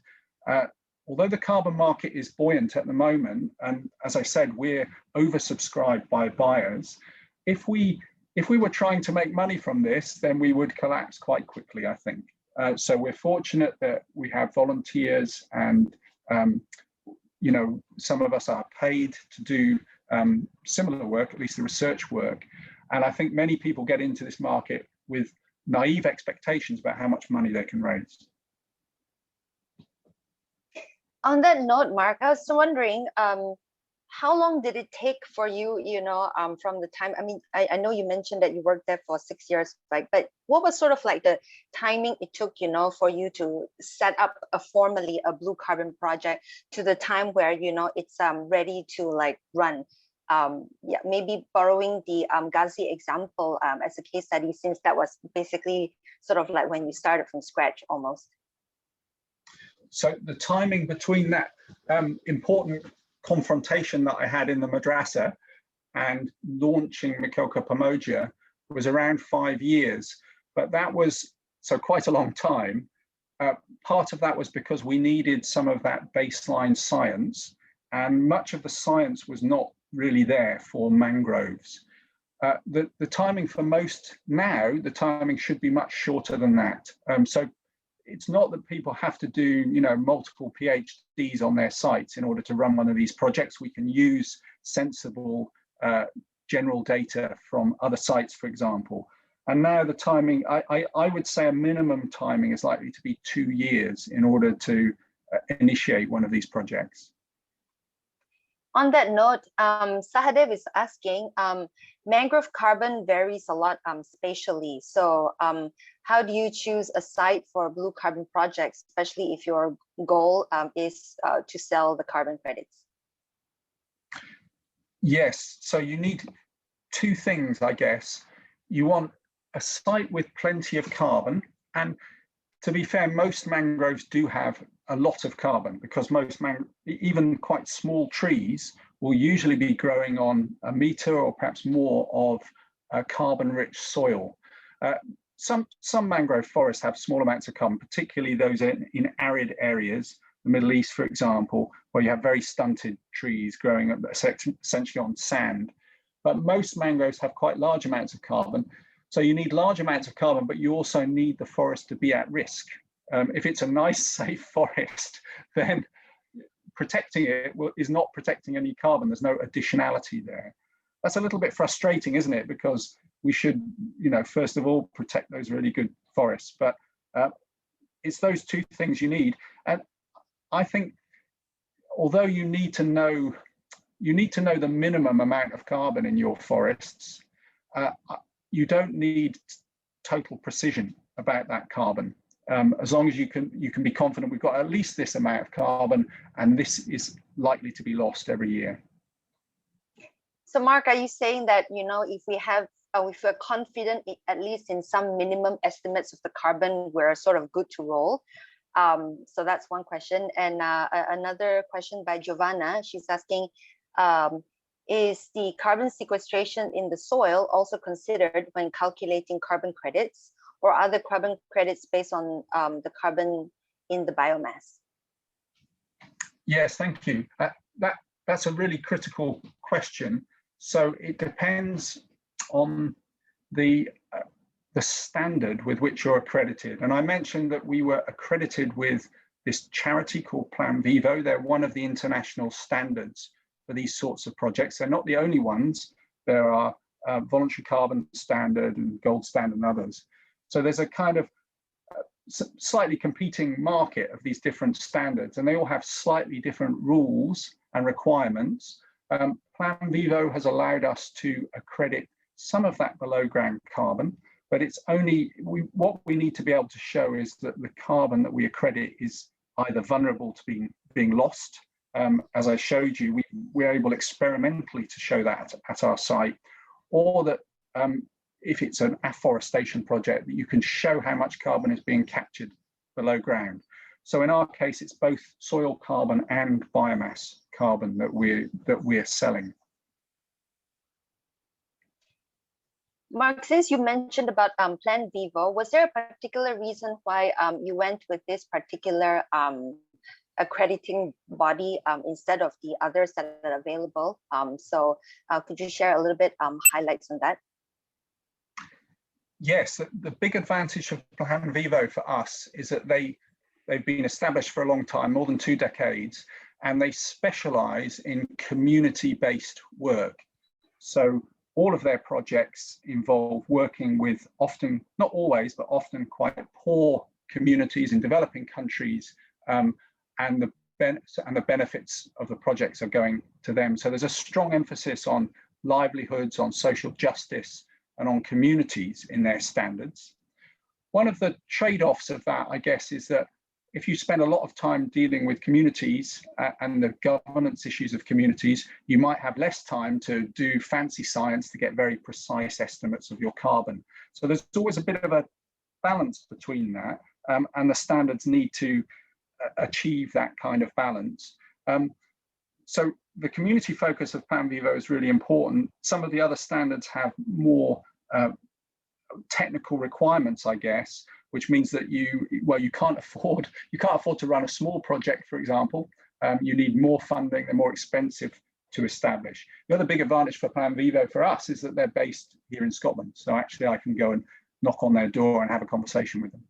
although the carbon market is buoyant at the moment, and as I said, we're oversubscribed by buyers, if we were trying to make money from this, then we would collapse quite quickly, I think. So we're fortunate that we have volunteers, and you know, some of us are paid to do similar work, at least the research work. And I think many people get into this market with naive expectations about how much money they can raise. On that note, Mark, I was wondering, how long did it take for you, you know, from the time, I mean, I know you mentioned that you worked there for 6 years, right? But what was sort of like the timing it took, you know, for you to set up formally a blue carbon project to the time where, you know, it's ready to like run? Yeah, maybe borrowing the Ghazi example as a case study, since that was basically sort of like when you started from scratch almost. So the timing between that important confrontation that I had in the madrasa and launching Mikoko Pamoja was around 5 years, but that was so quite a long time. Part of that was because we needed some of that baseline science, and much of the science was not really there for mangroves. The timing for most now, the timing should be much shorter than that. So it's not that people have to do, you know, multiple PhDs on their sites in order to run one of these projects. We can use sensible general data from other sites, for example. And now the timing, I would say a minimum timing is likely to be 2 years in order to initiate one of these projects. On that note, Sahadev is asking, mangrove carbon varies a lot spatially. So how do you choose a site for blue carbon projects, especially if your goal is to sell the carbon credits? Yes, so you need two things, I guess. You want a site with plenty of carbon, and to be fair, most mangroves do have a lot of carbon, because most even quite small trees will usually be growing on 1 meter or perhaps more of carbon-rich soil. Some mangrove forests have small amounts of carbon, particularly those in arid areas, the Middle East, for example, where you have very stunted trees growing essentially on sand. But most mangroves have quite large amounts of carbon. So you need large amounts of carbon, but you also need the forest to be at risk. If it's a nice, safe forest, then protecting it is not protecting any carbon. There's no additionality there. That's a little bit frustrating, isn't it? Because we should, you know, first of all, protect those really good forests. But it's those two things you need. And I think, although you need to know the minimum amount of carbon in your forests, you don't need total precision about that carbon. As long as you can be confident we've got at least this amount of carbon, and this is likely to be lost every year. So Mark, are you saying that, you know, if we're confident at least in some minimum estimates of the carbon, we're sort of good to roll? So that's one question. And another question by Giovanna, she's asking, is the carbon sequestration in the soil also considered when calculating carbon credits, or are the carbon credits based on the carbon in the biomass? Yes, thank you. That's a really critical question. So it depends on the standard with which you're accredited. And I mentioned that we were accredited with this charity called Plan Vivo. They're one of the international standards for these sorts of projects. They're not the only ones. There are voluntary carbon standard and gold standard and others. So there's a kind of slightly competing market of these different standards, and they all have slightly different rules and requirements. Plan Vivo has allowed us to accredit some of that below ground carbon, but it's only, what we need to be able to show is that the carbon that we accredit is either vulnerable to being lost. As I showed you, we're able experimentally to show that at our site, or that if it's an afforestation project, that you can show how much carbon is being captured below ground. So in our case, it's both soil carbon and biomass carbon that we're selling. Mark, since you mentioned about Plan Vivo, was there a particular reason why you went with this particular accrediting body instead of the others that are available? So could you share a little bit highlights on that? Yes, the big advantage of Plan Vivo for us is that they've been established for a long time, more than 2 decades, and they specialize in community-based work. So all of their projects involve working with often, not always, but often quite poor communities in developing countries, and the benefits of the projects are going to them. So there's a strong emphasis on livelihoods, on social justice, and on communities in their standards. One of the trade-offs of that, I guess, is that if you spend a lot of time dealing with communities and the governance issues of communities, you might have less time to do fancy science to get very precise estimates of your carbon. So there's always a bit of a balance between that, and the standards need to achieve that kind of balance. So the community focus of Plan Vivo is really important. Some of the other standards have more technical requirements, I guess, which means that you can't afford to run a small project, for example. You need more funding, they're more expensive to establish. The other big advantage for Plan Vivo for us is that they're based here in Scotland. So actually I can go and knock on their door and have a conversation with them.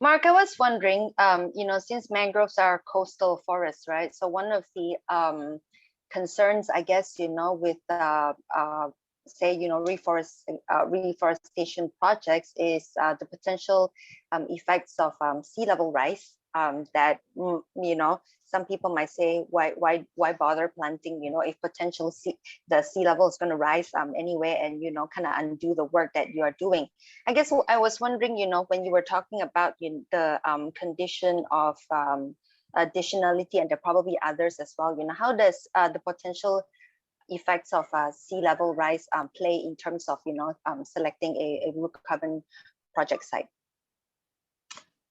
Mark, I was wondering, since mangroves are coastal forests, right? So one of the concerns, I guess, with say, reforestation projects is the potential effects of sea level rise. That some people might say, why bother planting? If potential the sea level is going to rise anyway, and kind of undo the work that you are doing. I guess I was wondering, when you were talking about the condition of additionality, and there are probably others as well. How does the potential effects of sea level rise play in terms of selecting a low carbon project site?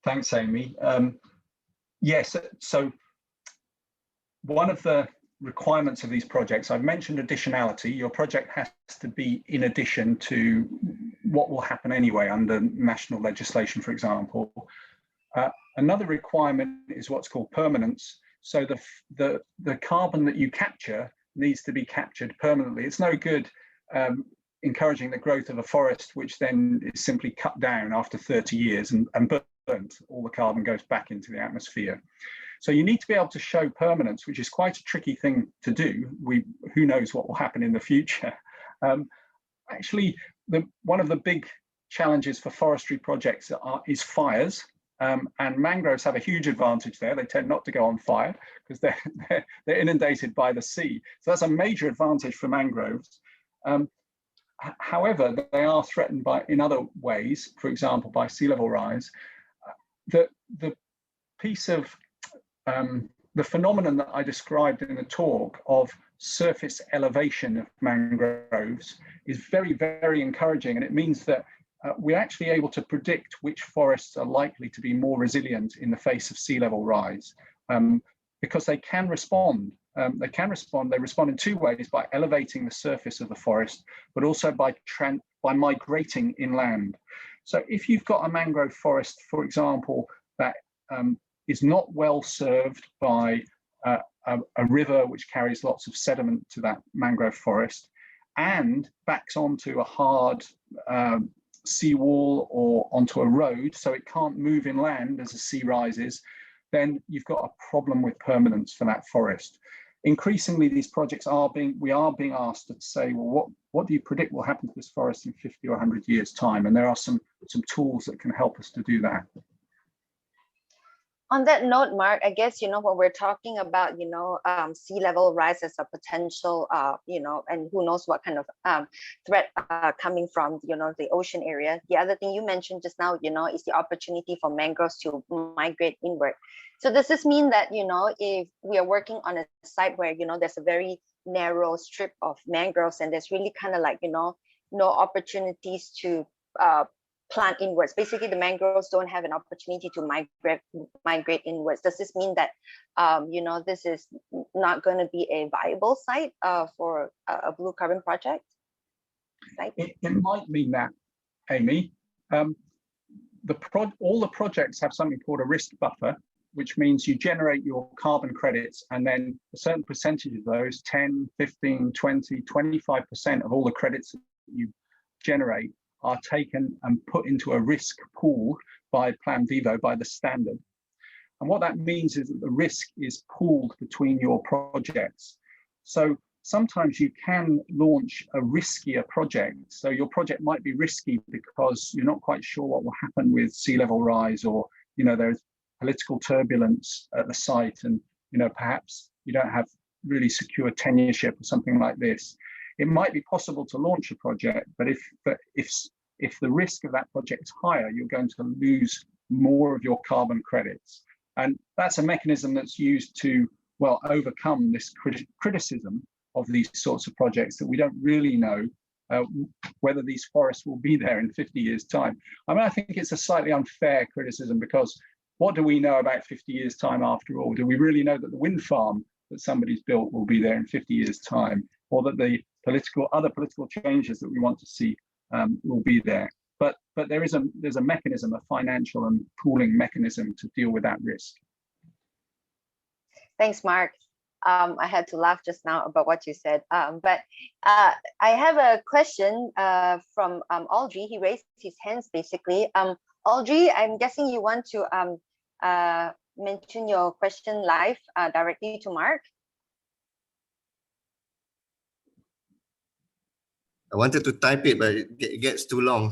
Thanks, Amy. Yes, so one of the requirements of these projects, I've mentioned additionality. Your project has to be in addition to what will happen anyway under national legislation, for example. Another requirement is what's called permanence. So the carbon that you capture needs to be captured permanently. It's no good encouraging the growth of a forest, which then is simply cut down after 30 years and burnt. All the carbon goes back into the atmosphere. So you need to be able to show permanence, which is quite a tricky thing to do. Who knows what will happen in the future. Actually, one of the big challenges for forestry projects is fires. And mangroves have a huge advantage there. They tend not to go on fire because they're inundated by the sea. So that's a major advantage for mangroves. However, they are threatened in other ways, for example, by sea level rise. The piece of the phenomenon that I described in the talk of surface elevation of mangroves is very, very encouraging. And it means that we're actually able to predict which forests are likely to be more resilient in the face of sea level rise, because they can respond. They respond in 2 ways: by elevating the surface of the forest, but also by migrating inland. So if you've got a mangrove forest, for example, that is not well served by a river which carries lots of sediment to that mangrove forest, and backs onto a hard seawall or onto a road, so it can't move inland as the sea rises, then you've got a problem with permanence for that forest. Increasingly, these projects we are being asked to say, well, what do you predict will happen to this forest in 50 or 100 years' time? And there are some tools that can help us to do that. On that note, Mark, I guess, when we're talking about, sea level rise as a potential, and who knows what kind of threat coming from, the ocean area. The other thing you mentioned just now, is the opportunity for mangroves to migrate inward. So does this mean that, if we are working on a site where, there's a very narrow strip of mangroves, and there's really kind of like, no opportunities to plant inwards. Basically, the mangroves don't have an opportunity to migrate inwards. Does this mean that this is not going to be a viable site for a blue carbon project? Right? It might mean that, Amy. All the projects have something called a risk buffer, which means you generate your carbon credits, and then a certain percentage of those, 10, 15, 20, 25% of all the credits that you generate are taken and put into a risk pool by Plan Vivo, by the standard. And what that means is that the risk is pooled between your projects. So sometimes you can launch a riskier project. So your project might be risky because you're not quite sure what will happen with sea level rise, or there's political turbulence at the site, and perhaps you don't have really secure tenureship or something like this. It might be possible to launch a project, but if the risk of that project is higher, you're going to lose more of your carbon credits. And that's a mechanism that's used to, well, overcome this criticism of these sorts of projects, that we don't really know whether these forests will be there in 50 years' time. I mean, I think it's a slightly unfair criticism, because what do we know about 50 years' time after all? Do we really know that the wind farm that somebody's built will be there in 50 years' time, or that the other political changes that we want to see will be there? But there's a mechanism, a financial and pooling mechanism to deal with that risk. Thanks, Mark. I had to laugh just now about what you said. But I have a question from Audrey. He raised his hands basically. Audrey, I'm guessing you want to mention your question live directly to Mark. I wanted to type it, but it gets too long.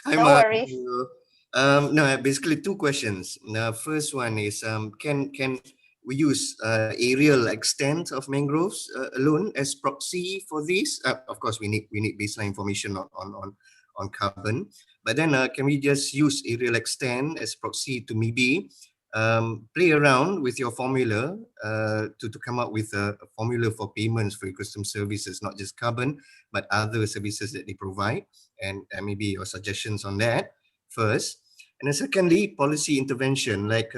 No worries. No, basically two questions. The first one is, can we use aerial extent of mangroves alone as proxy for this? Of course, we need baseline information on carbon, but then can we just use aerial extent as proxy to maybe play around with your formula to come up with a formula for payments for ecosystem services, not just carbon, but other services that they provide, and maybe your suggestions on that first. And then secondly, policy intervention, like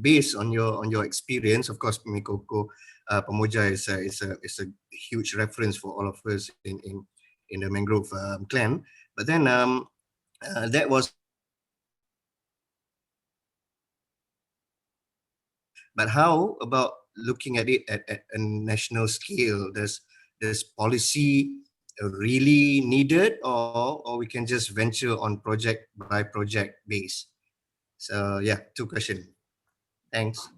based on your experience. Of course, Mikoko, Pamoja is a huge reference for all of us in the mangrove clan. But then that was. But how about looking at it at a national scale? Does policy really needed, or we can just venture on project by project base? So yeah, two questions. Thanks.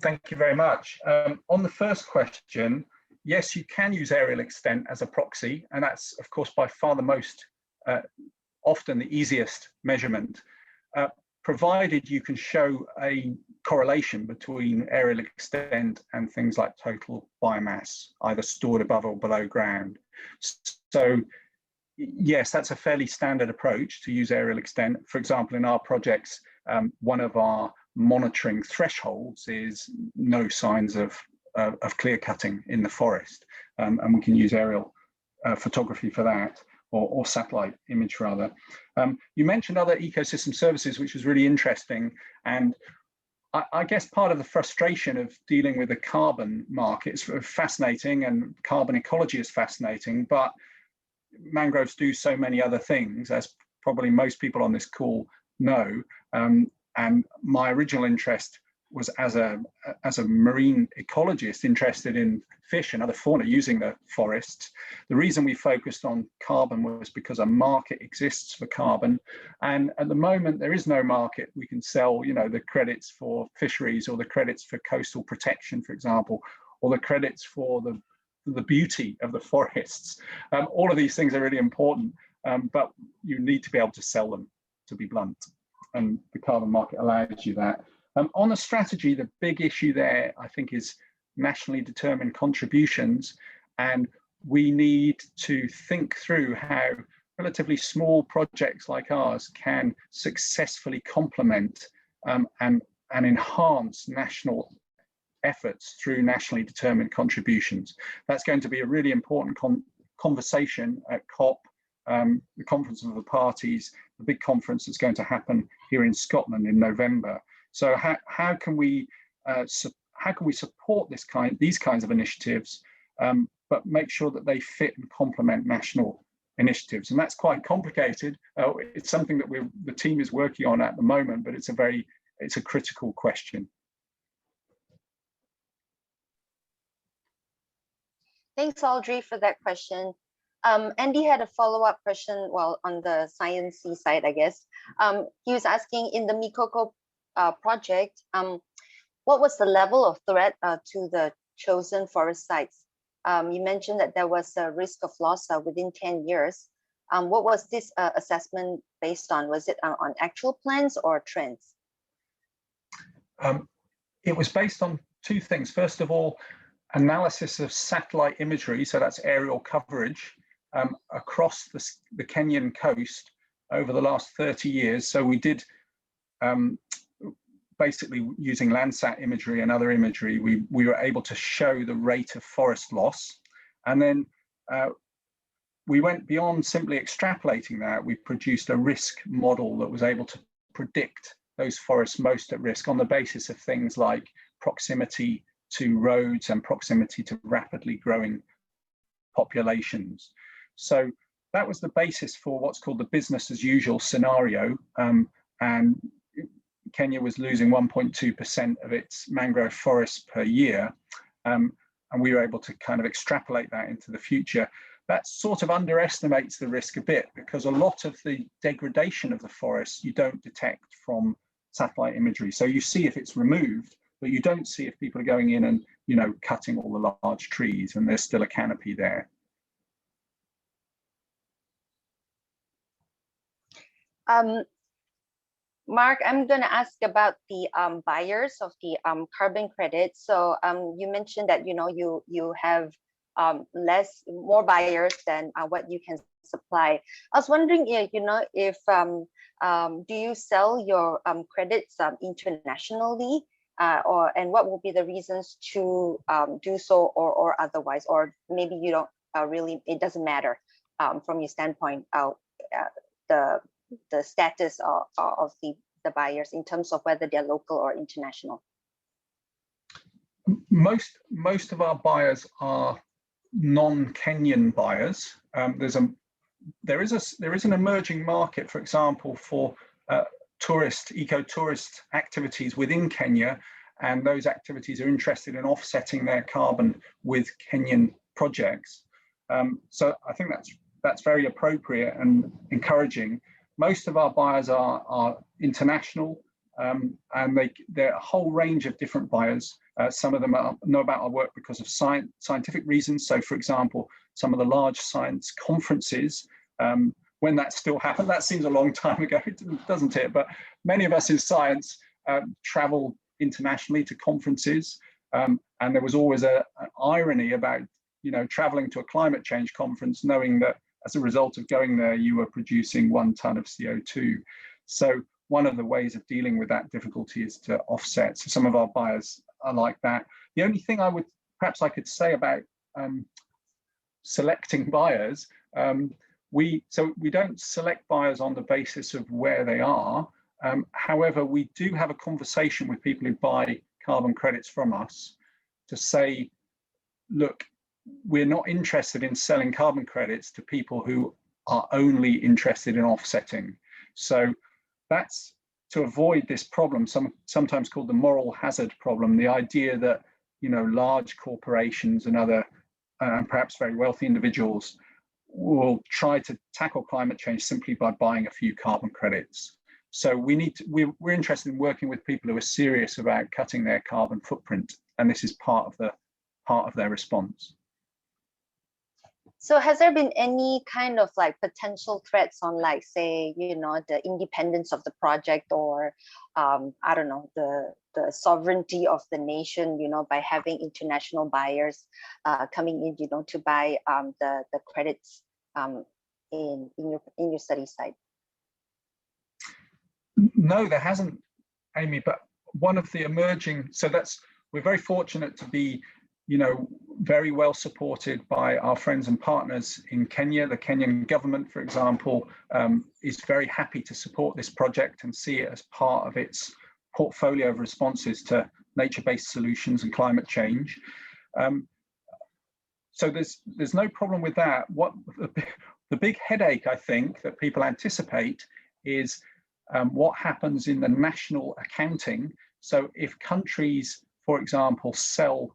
Thank you very much. On the first question, yes, you can use aerial extent as a proxy, and that's of course by far the most often the easiest measurement, provided you can show a correlation between aerial extent and things like total biomass, either stored above or below ground. So yes, that's a fairly standard approach to use aerial extent. For example, in our projects, one of our monitoring thresholds is no signs of clear cutting in the forest, and we can use aerial photography for that, or satellite image rather. You mentioned other ecosystem services, which was really interesting, and I guess part of the frustration of dealing with the carbon market is fascinating, and carbon ecology is fascinating, but mangroves do so many other things, as probably most people on this call know. And my original interest was as a marine ecologist interested in fish and other fauna using the forests. The reason we focused on carbon was because a market exists for carbon, and at the moment there is no market. We can sell, the credits for fisheries, or the credits for coastal protection, for example, or the credits for the beauty of the forests. All of these things are really important, but you need to be able to sell them, to be blunt, and the carbon market allows you that. On the strategy, the big issue there, I think, is nationally determined contributions, and we need to think through how relatively small projects like ours can successfully complement and enhance national efforts through nationally determined contributions. That's going to be a really important conversation at COP, the Conference of the Parties, the big conference that's going to happen here in Scotland in November. So how can we support these kinds of initiatives, but make sure that they fit and complement national initiatives? And that's quite complicated. It's something that the team is working on at the moment, but it's a critical question. Thanks, Audrey, for that question. Andy had a follow-up question, well, on the sciencey side, I guess. He was asking, in the Mikoko project, what was the level of threat to the chosen forest sites? You mentioned that there was a risk of loss within 10 years. What was this assessment based on? Was it on actual plans or trends? It was based on two things. First of all, analysis of satellite imagery, so that's aerial coverage, across the Kenyan coast over the last 30 years. So we did, basically using Landsat imagery and other imagery, we were able to show the rate of forest loss. And then we went beyond simply extrapolating that. We produced a risk model that was able to predict those forests most at risk on the basis of things like proximity to roads and proximity to rapidly growing populations. So that was the basis for what's called the business as usual scenario. And Kenya was losing 1.2% of its mangrove forests per year. And we were able to kind of extrapolate that into the future. That sort of underestimates the risk a bit, because a lot of the degradation of the forest you don't detect from satellite imagery. So you see if it's removed, but you don't see if people are going in and, you know, cutting all the large trees and there's still a canopy there. Mark, I'm going to ask about the buyers of the carbon credits. So you mentioned that, you know, you have more buyers than what you can supply. I was wondering, you know, if do you sell your credits internationally, and what will be the reasons to do so, or otherwise, or maybe you don't really, it doesn't matter from your standpoint, the status of the buyers in terms of whether they're local or international? Most of our buyers are non-Kenyan buyers. There is an emerging market, for example, for eco-tourist activities within Kenya, and those activities are interested in offsetting their carbon with Kenyan projects. So I think that's very appropriate and encouraging. Most of our buyers are international, and they're a whole range of different buyers. Some of them know about our work because of scientific reasons. So, for example, some of the large science conferences, when that still happened, that seems a long time ago, doesn't it? But many of us in science travel internationally to conferences, and there was always an irony about, you know, traveling to a climate change conference, knowing that as a result of going there, you were producing 1 ton of CO2. So one of the ways of dealing with that difficulty is to offset. So some of our buyers are like that. The only thing I could say about selecting buyers, we don't select buyers on the basis of where they are. However, we do have a conversation with people who buy carbon credits from us to say, look, we're not interested in selling carbon credits to people who are only interested in offsetting. So that's to avoid this problem, sometimes called the moral hazard problem, the idea that, you know, large corporations and other perhaps very wealthy individuals will try to tackle climate change simply by buying a few carbon credits. So we're interested in working with people who are serious about cutting their carbon footprint, and this is part of their response. So has there been any kind of like potential threats on, like, say, you know, the independence of the project, or I don't know, the sovereignty of the nation, you know, by having international buyers coming in, you know, to buy the credits in your study site? No, there hasn't, Amy, but one of the emerging, so that's we're very fortunate to be, very well supported by our friends and partners in Kenya. The Kenyan government, for example, is very happy to support this project and see it as part of its portfolio of responses to nature-based solutions and climate change. So there's no problem with that. What the big headache, I think, that people anticipate is what happens in the national accounting. So if countries, for example, sell,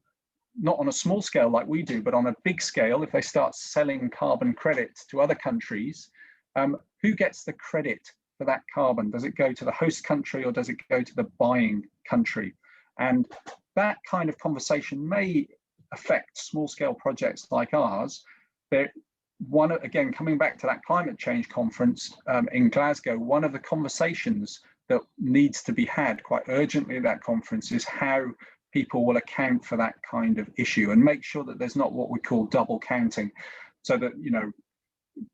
not on a small scale like we do, but on a big scale, if they start selling carbon credits to other countries, who gets the credit for that carbon? Does it go to the host country or does it go to the buying country? And that kind of conversation may affect small scale projects like ours. Again, coming back to that climate change conference in Glasgow, one of the conversations that needs to be had quite urgently at that conference is how people will account for that kind of issue and make sure that there's not what we call double counting, so that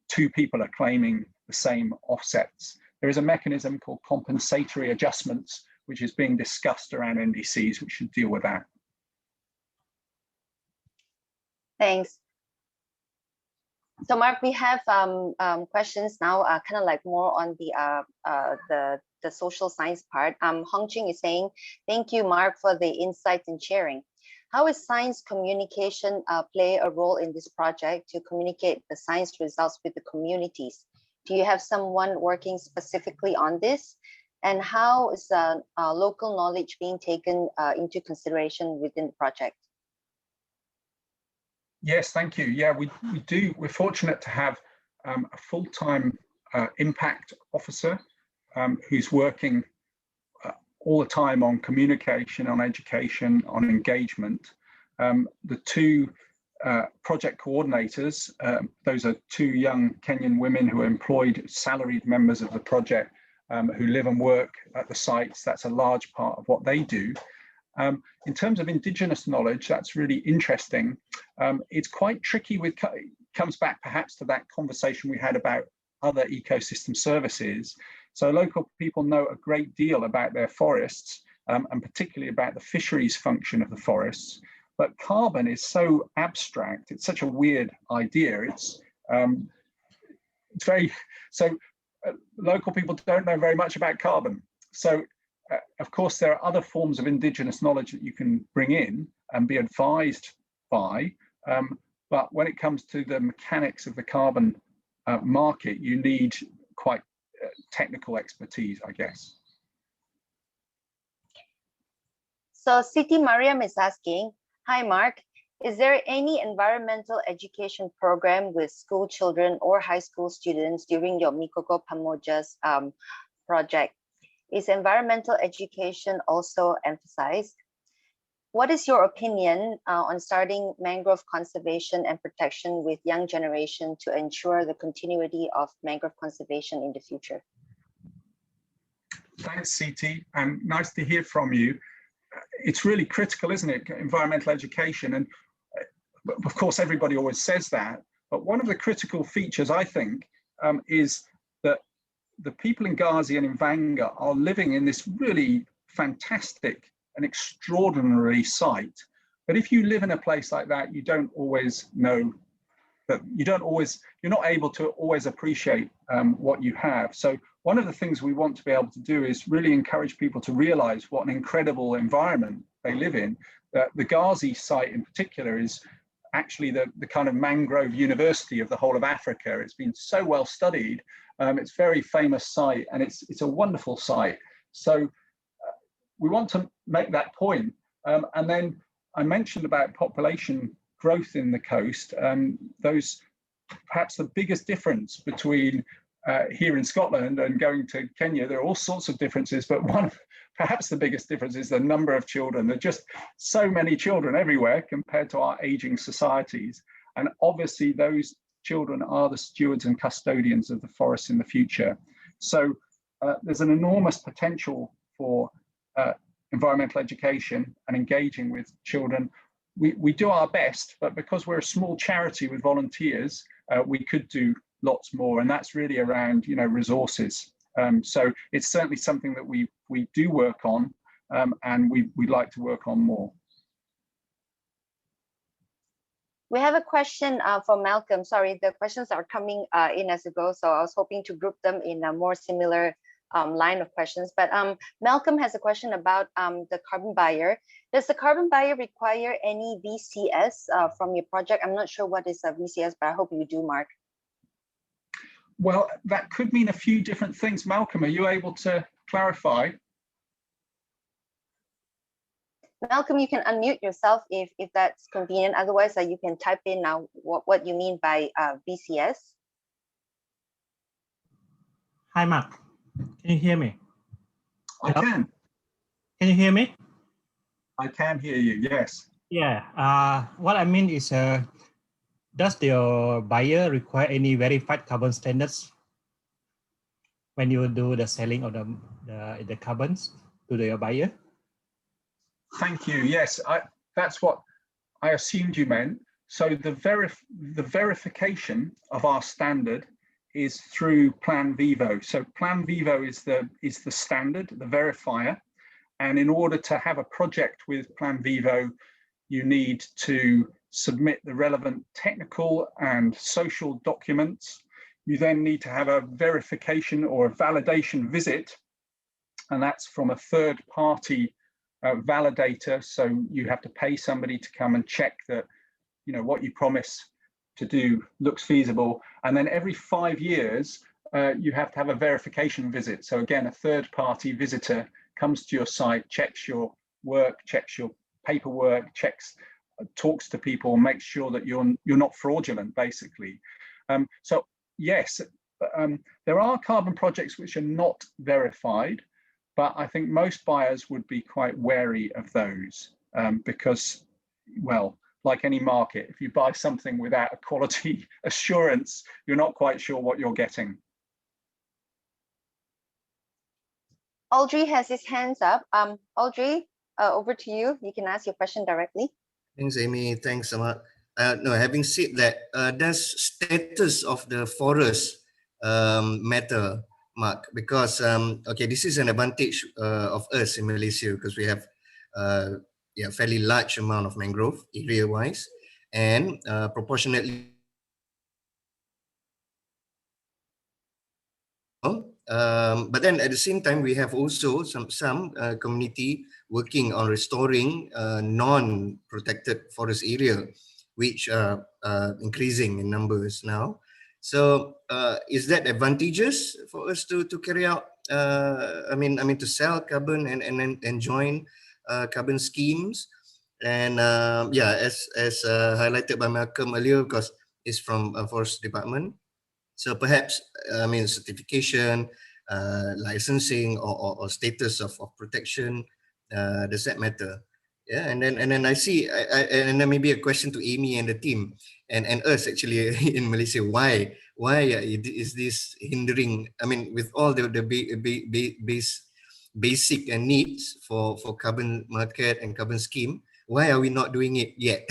two people are claiming the same offsets. There is a mechanism called compensatory adjustments, which is being discussed around NDCs, which should deal with that. Thanks. So Mark, we have questions now, kind of like more on the social science part. Hong Ching is saying, thank you, Mark, for the insights and sharing. How is science communication play a role in this project to communicate the science results with the communities? Do you have someone working specifically on this? And how is local knowledge being taken into consideration within the project? Yes, thank you. Yeah, we do. We're fortunate to have a full-time impact officer who's working all the time on communication, on education, on engagement. The two project coordinators, those are two young Kenyan women who are employed salaried members of the project who live and work at the sites. That's a large part of what they do. In terms of Indigenous knowledge, that's really interesting. It's quite tricky comes back perhaps to that conversation we had about other ecosystem services. So local people know a great deal about their forests and particularly about the fisheries function of the forests. But carbon is so abstract, it's such a weird idea. It's very, local people don't know very much about carbon. So of course, there are other forms of Indigenous knowledge that you can bring in and be advised by. But when it comes to the mechanics of the carbon market, you need quite technical expertise, I guess. So Siti Mariam is asking, hi, Mark. Is there any environmental education program with school children or high school students during your Mikoko Pamoja's project? Is environmental education also emphasized? What is your opinion on starting mangrove conservation and protection with young generation to ensure the continuity of mangrove conservation in the future? Thanks, Siti, and nice to hear from you. It's really critical, isn't it, environmental education? And of course, everybody always says that, but one of the critical features, I think, is that the people in Gazi and in Vanga are living in this really fantastic and extraordinary site. But if you live in a place like that, you don't always know that you're not able to always appreciate what you have. So one of the things we want to be able to do is really encourage people to realize what an incredible environment they live in. The Gazi site in particular is actually the kind of mangrove university of the whole of Africa. It's been so well studied. It's a very famous site and it's a wonderful site. So we want to make that point. And then I mentioned about population growth in the coast. Those perhaps the biggest difference between here in Scotland and going to Kenya, there are all sorts of differences, but perhaps the biggest difference is the number of children. There are just so many children everywhere compared to our aging societies. And obviously those children are the stewards and custodians of the forests in the future. So there's an enormous potential for environmental education and engaging with children. We do our best, but because we're a small charity with volunteers, we could do lots more, and that's really around resources. So it's certainly something that we do work on, and we'd like to work on more. We have a question from Malcolm. Sorry, the questions are coming in as we go, so I was hoping to group them in a more similar line of questions. But Malcolm has a question about the carbon buyer. Does the carbon buyer require any VCS from your project? I'm not sure what is a VCS, but I hope you do, Mark. Well, that could mean a few different things. Malcolm, are you able to clarify? Malcolm, you can unmute yourself if that's convenient. Otherwise, you can type in now what you mean by VCS. Hi, Mark. Can you hear me? I can. Can you hear me? I can hear you, yes. Yeah. What I mean is, does your buyer require any verified carbon standards when you do the selling of the carbons to your buyer? Thank you. Yes, that's what I assumed you meant. So the verification of our standard is through Plan Vivo. So Plan Vivo is the standard, the verifier. And in order to have a project with Plan Vivo, you need to submit the relevant technical and social documents. You then need to have a verification or a validation visit, and that's from a third party validator. So you have to pay somebody to come and check that, you know, what you promise to do looks feasible. And then every 5 years, you have to have a verification visit. So again, a third party visitor comes to your site, checks your work, checks your paperwork, talks to people, makes sure that you're not fraudulent, basically. So yes, there are carbon projects which are not verified, but I think most buyers would be quite wary of those because, well, like any market, if you buy something without a quality assurance, you're not quite sure what you're getting. Audrey has his hands up. Audrey, over to you. You can ask your question directly. Thanks, Amy. Thanks, Mark. No, having said that, does status of the forest matter, Mark? Because okay, this is an advantage of us in Malaysia because we have fairly large amount of mangrove area-wise, and proportionately. But then at the same time, we have also some community working on restoring non-protected forest area, which are increasing in numbers now. So is that advantageous for us to carry out? I mean to sell carbon and join carbon schemes, and yeah, as highlighted by Malcolm earlier, because it's from Forest Department. So perhaps, I mean, certification, licensing, or status of protection, does that matter? Yeah, and then I see, and then maybe a question to Amy and the team, and us actually in Malaysia. Why is this hindering? I mean, with all the basic needs for carbon market and carbon scheme, why are we not doing it yet?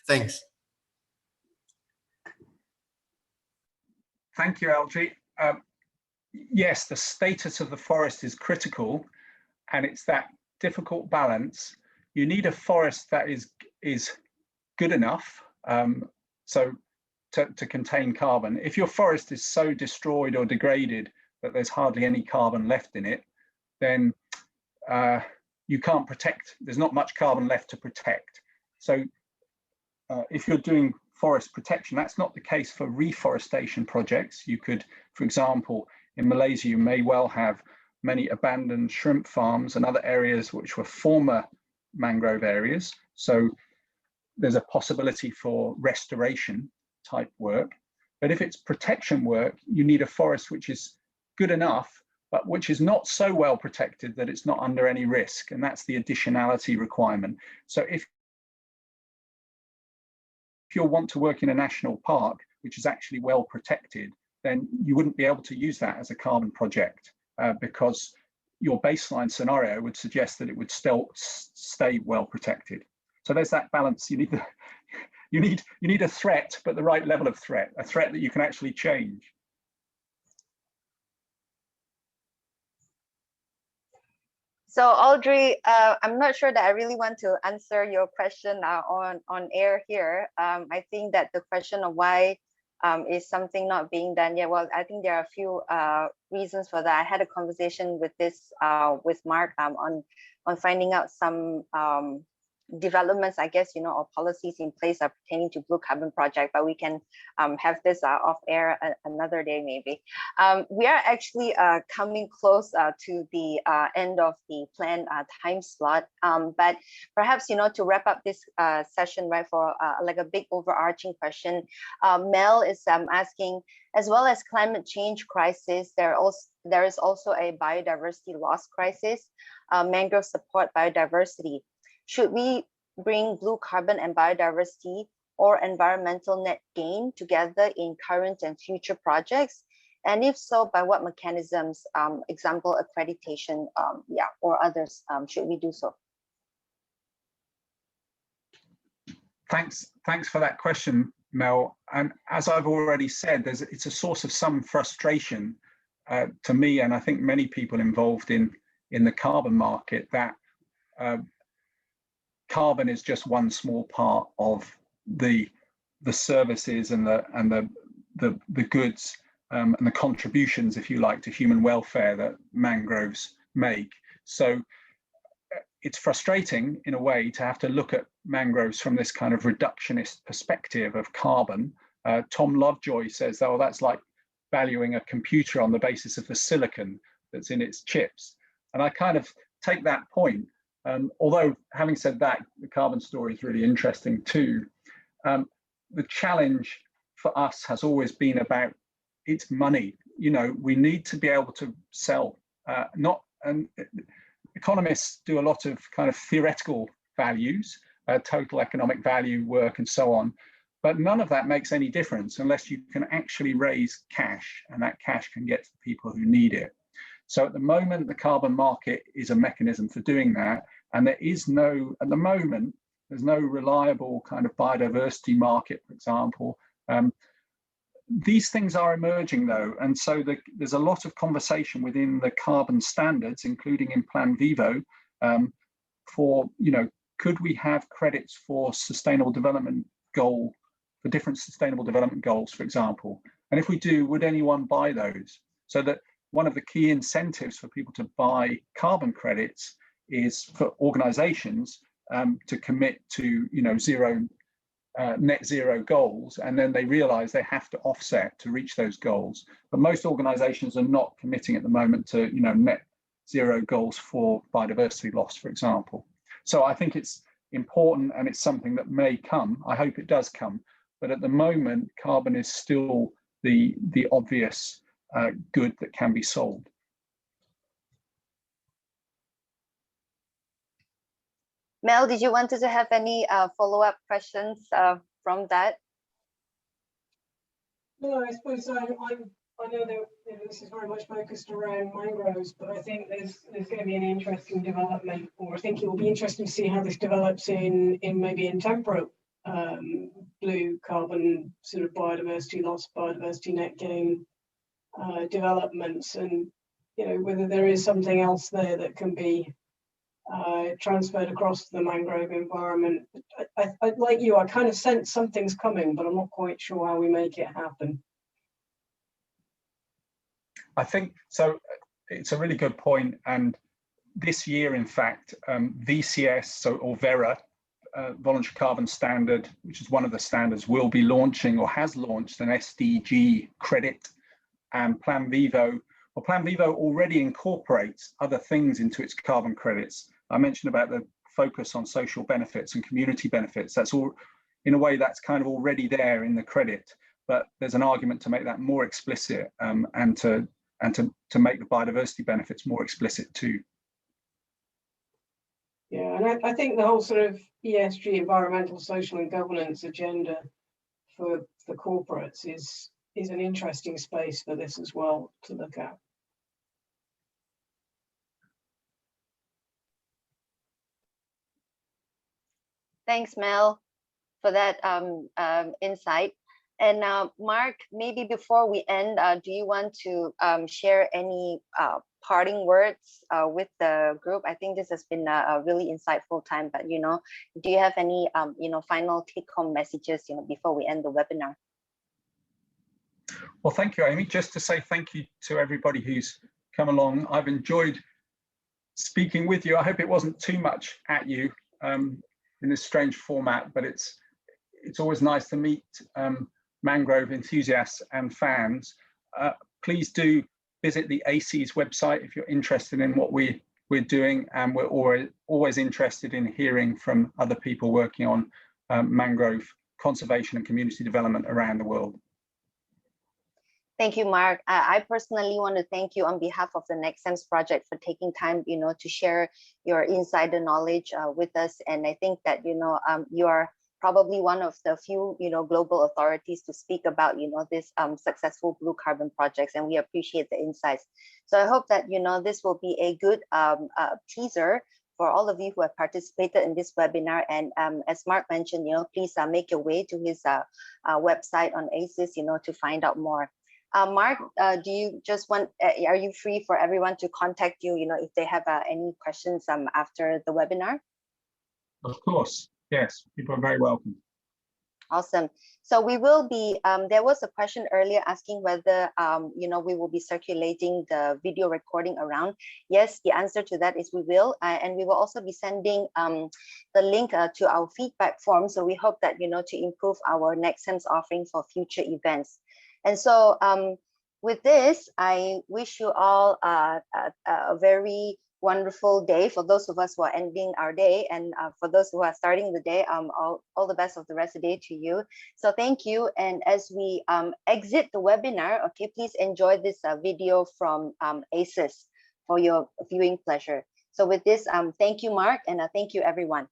Thanks. Thank you, Audrey. Yes, the status of the forest is critical, and it's that difficult balance. You need a forest that is good enough so to contain carbon. If your forest is so destroyed or degraded that there's hardly any carbon left in it, then you can't protect. There's not much carbon left to protect. So if you're doing forest protection, that's not the case for reforestation projects. You could, for example, in Malaysia, you may well have many abandoned shrimp farms and other areas which were former mangrove areas. So there's a possibility for restoration type work. But if it's protection work, you need a forest which is good enough, but which is not so well protected that it's not under any risk. And that's the additionality requirement. So if you want to work in a national park, which is actually well protected, then you wouldn't be able to use that as a carbon project because your baseline scenario would suggest that it would still stay well protected. So there's that balance. You need a threat, but the right level of threat, a threat that you can actually change. So Audrey, I'm not sure that I really want to answer your question on air here. I think that the question of why is something not being done yet. Well, I think there are a few reasons for that. I had a conversation with this with Mark on finding out some developments, I guess, or policies in place are pertaining to Blue Carbon Project, but we can have this off air another day maybe. We are actually coming close to the end of the planned time slot, but perhaps, to wrap up this session, right, for like a big overarching question, Mel is asking, as well as climate change crisis, there is also a biodiversity loss crisis. Mangroves support biodiversity. Should we bring blue carbon and biodiversity or environmental net gain together in current and future projects? And if so, by what mechanisms, example, accreditation, or others, should we do so? Thanks for that question, Mel. And as I've already said, it's a source of some frustration to me, and I think many people involved in the carbon market, that carbon is just one small part of the services and the goods and the contributions, if you like, to human welfare that mangroves make. So it's frustrating in a way to have to look at mangroves from this kind of reductionist perspective of carbon. Tom Lovejoy says, oh, that's like valuing a computer on the basis of the silicon that's in its chips. And I kind of take that point. Although, having said that, the carbon story is really interesting too. The challenge for us has always been about its money. We need to be able to sell. Economists do a lot of kind of theoretical values, total economic value work and so on, but none of that makes any difference unless you can actually raise cash, and that cash can get to the people who need it. So at the moment, the carbon market is a mechanism for doing that. And at the moment, there's no reliable kind of biodiversity market, for example. These things are emerging though. And so there's a lot of conversation within the carbon standards, including in Plan Vivo, for, could we have credits for sustainable development for different sustainable development goals, for example? And if we do, would anyone buy those? So that one of the key incentives for people to buy carbon credits is for organizations to commit to net zero goals, and then they realize they have to offset to reach those goals. But most organizations are not committing at the moment to net zero goals for biodiversity loss, for example. So I think it's important, and it's something that may come. I hope it does come, but at the moment carbon is still the obvious good that can be sold. Mel, did you want to have any follow-up questions from that? No, I suppose I know that this is very much focused around mangroves, but I think there's going to be an interesting development, or I think it will be interesting to see how this develops in maybe in temperate blue carbon sort of biodiversity loss, biodiversity net gain developments, and whether there is something else there that can be transferred across the mangrove environment. I like you, I kind of sense something's coming, but I'm not quite sure how we make it happen. I think so. It's a really good point. And this year, in fact, VCS, or Vera, Voluntary Carbon Standard, which is one of the standards, will be launching or has launched an SDG credit. And Plan Vivo already incorporates other things into its carbon credits. I mentioned about the focus on social benefits and community benefits. That's all, in a way, that's kind of already there in the credit, but there's an argument to make that more explicit and to make the biodiversity benefits more explicit too. Yeah, and I think the whole sort of ESG, environmental, social and governance agenda for corporates is an interesting space for this as well to look at. Thanks, Mel, for that insight. And Mark, maybe before we end, do you want to share any parting words with the group? I think this has been a really insightful time, but do you have any final take-home messages before we end the webinar? Well, thank you, Amy. Just to say thank you to everybody who's come along. I've enjoyed speaking with you. I hope it wasn't too much at you in this strange format, but it's always nice to meet mangrove enthusiasts and fans. Please do visit the ACES website if you're interested in what we're doing, and we're always interested in hearing from other people working on mangrove conservation and community development around the world. Thank you, Mark. I personally want to thank you on behalf of the NexAMS project for taking time, to share your insider knowledge with us. And I think that, you are probably one of the few, global authorities to speak about, this successful blue carbon projects, and we appreciate the insights. So I hope that, this will be a good teaser for all of you who have participated in this webinar. And as Mark mentioned, please make your way to his website on ACES, to find out more. Mark, do you just are you free for everyone to contact you, if they have any questions after the webinar? Of course, yes, people are very welcome. Awesome. So we will be, there was a question earlier asking whether, we will be circulating the video recording around. Yes, the answer to that is we will. And we will also be sending the link to our feedback form. So we hope that, to improve our NexAMS offering for future events. And so with this, I wish you all a very wonderful day for those of us who are ending our day, and for those who are starting the day, all the best of the rest of the day to you. So thank you. And as we exit the webinar, okay, please enjoy this video from ACES for your viewing pleasure. So with this, thank you, Mark, and thank you, everyone.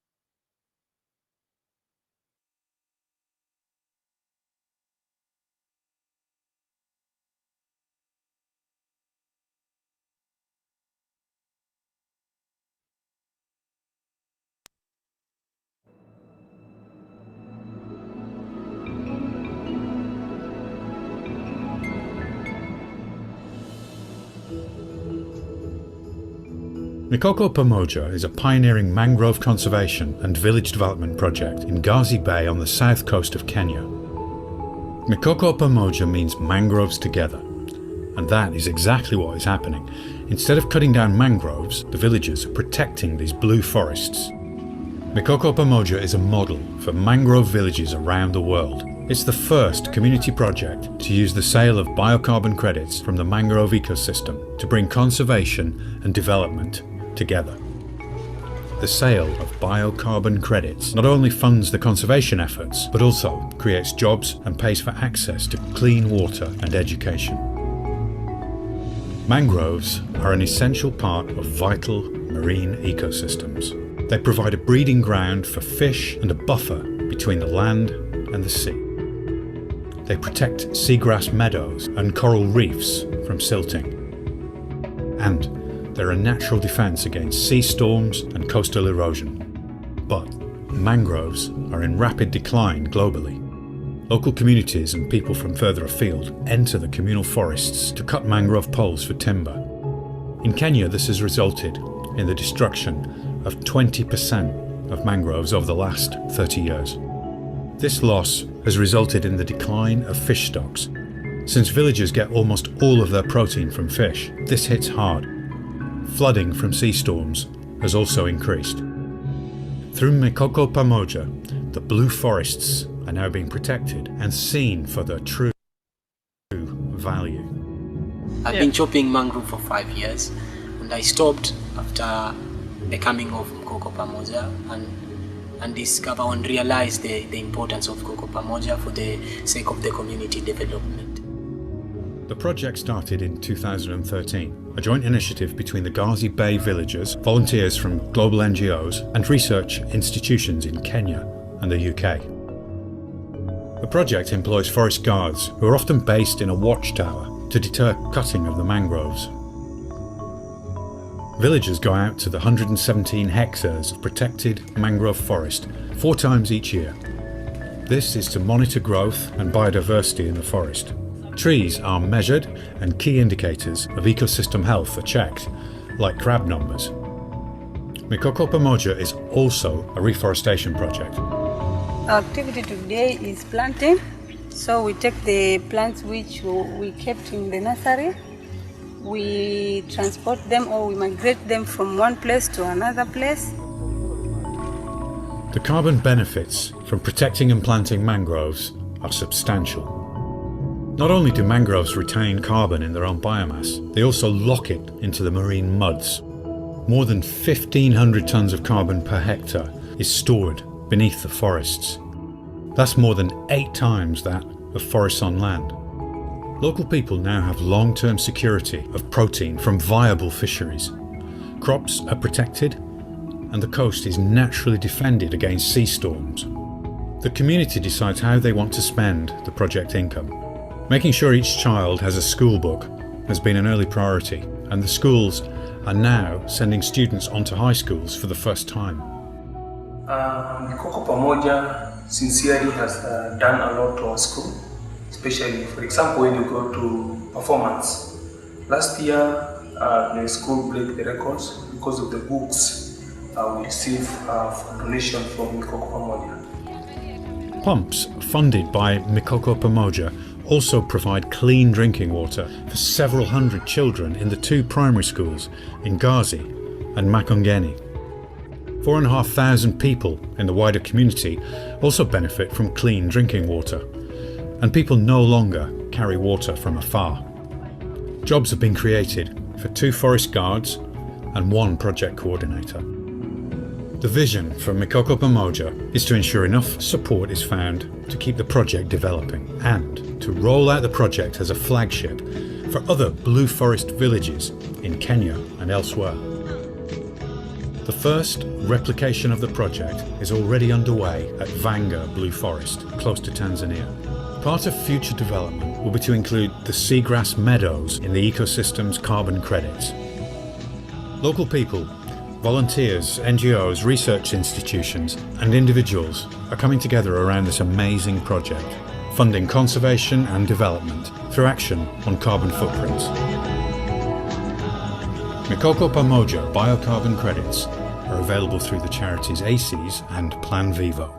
Mikoko Pamoja is a pioneering mangrove conservation and village development project in Gazi Bay on the south coast of Kenya. Mikoko Pamoja means mangroves together, and that is exactly what is happening. Instead of cutting down mangroves, the villagers are protecting these blue forests. Mikoko Pamoja is a model for mangrove villages around the world. It's the first community project to use the sale of biocarbon credits from the mangrove ecosystem to bring conservation and development together. The sale of biocarbon credits not only funds the conservation efforts, but also creates jobs and pays for access to clean water and education. Mangroves are an essential part of vital marine ecosystems. They provide a breeding ground for fish and a buffer between the land and the sea. They protect seagrass meadows and coral reefs from silting. And they're a natural defence against sea storms and coastal erosion. But mangroves are in rapid decline globally. Local communities and people from further afield enter the communal forests to cut mangrove poles for timber. In Kenya, this has resulted in the destruction of 20% of mangroves over the last 30 years. This loss has resulted in the decline of fish stocks. Since villagers get almost all of their protein from fish, this hits hard. Flooding from sea storms has also increased. Through Mikoko Pamoja, the blue forests are now being protected and seen for their true value. I've been chopping mangrove for 5 years, and I stopped after the coming of Mikoko Pamoja and discover and realize the importance of Mikoko Pamoja for the sake of the community development. The project started in 2013, a joint initiative between the Gazi Bay villagers, volunteers from global NGOs and research institutions in Kenya and the UK. The project employs forest guards who are often based in a watchtower to deter cutting of the mangroves. Villagers go out to the 117 hectares of protected mangrove forest 4 times each year. This is to monitor growth and biodiversity in the forest. Trees are measured and key indicators of ecosystem health are checked, like crab numbers. Mikoko Pamoja is also a reforestation project. Our activity today is planting. So we take the plants which we kept in the nursery, we transport them or we migrate them from one place to another place. The carbon benefits from protecting and planting mangroves are substantial. Not only do mangroves retain carbon in their own biomass, they also lock it into the marine muds. More than 1,500 tonnes of carbon per hectare is stored beneath the forests. That's more than 8 times that of forests on land. Local people now have long-term security of protein from viable fisheries. Crops are protected and the coast is naturally defended against sea storms. The community decides how they want to spend the project income. Making sure each child has a school book has been an early priority, and the schools are now sending students onto high schools for the first time. Mikoko Pamoja sincerely has done a lot to our school, especially, for example, when you go to performance. Last year, the school broke the records because of the books we received for donation from Mikoko Pamoja. Pumps funded by Mikoko Pamoja also provide clean drinking water for several hundred children in the 2 primary schools in Gazi and Makongeni. 4,500 people in the wider community also benefit from clean drinking water, and people no longer carry water from afar. Jobs have been created for 2 forest guards and 1 project coordinator. The vision for Mikoko Pamoja is to ensure enough support is found to keep the project developing and to roll out the project as a flagship for other blue forest villages in Kenya and elsewhere. The first replication of the project is already underway at Vanga Blue Forest, close to Tanzania. Part of future development will be to include the seagrass meadows in the ecosystem's carbon credits. Local people, volunteers, NGOs, research institutions and individuals are coming together around this amazing project, funding conservation and development through action on carbon footprints. Mikoko Pamoja biocarbon credits are available through the charities ACES and Plan Vivo.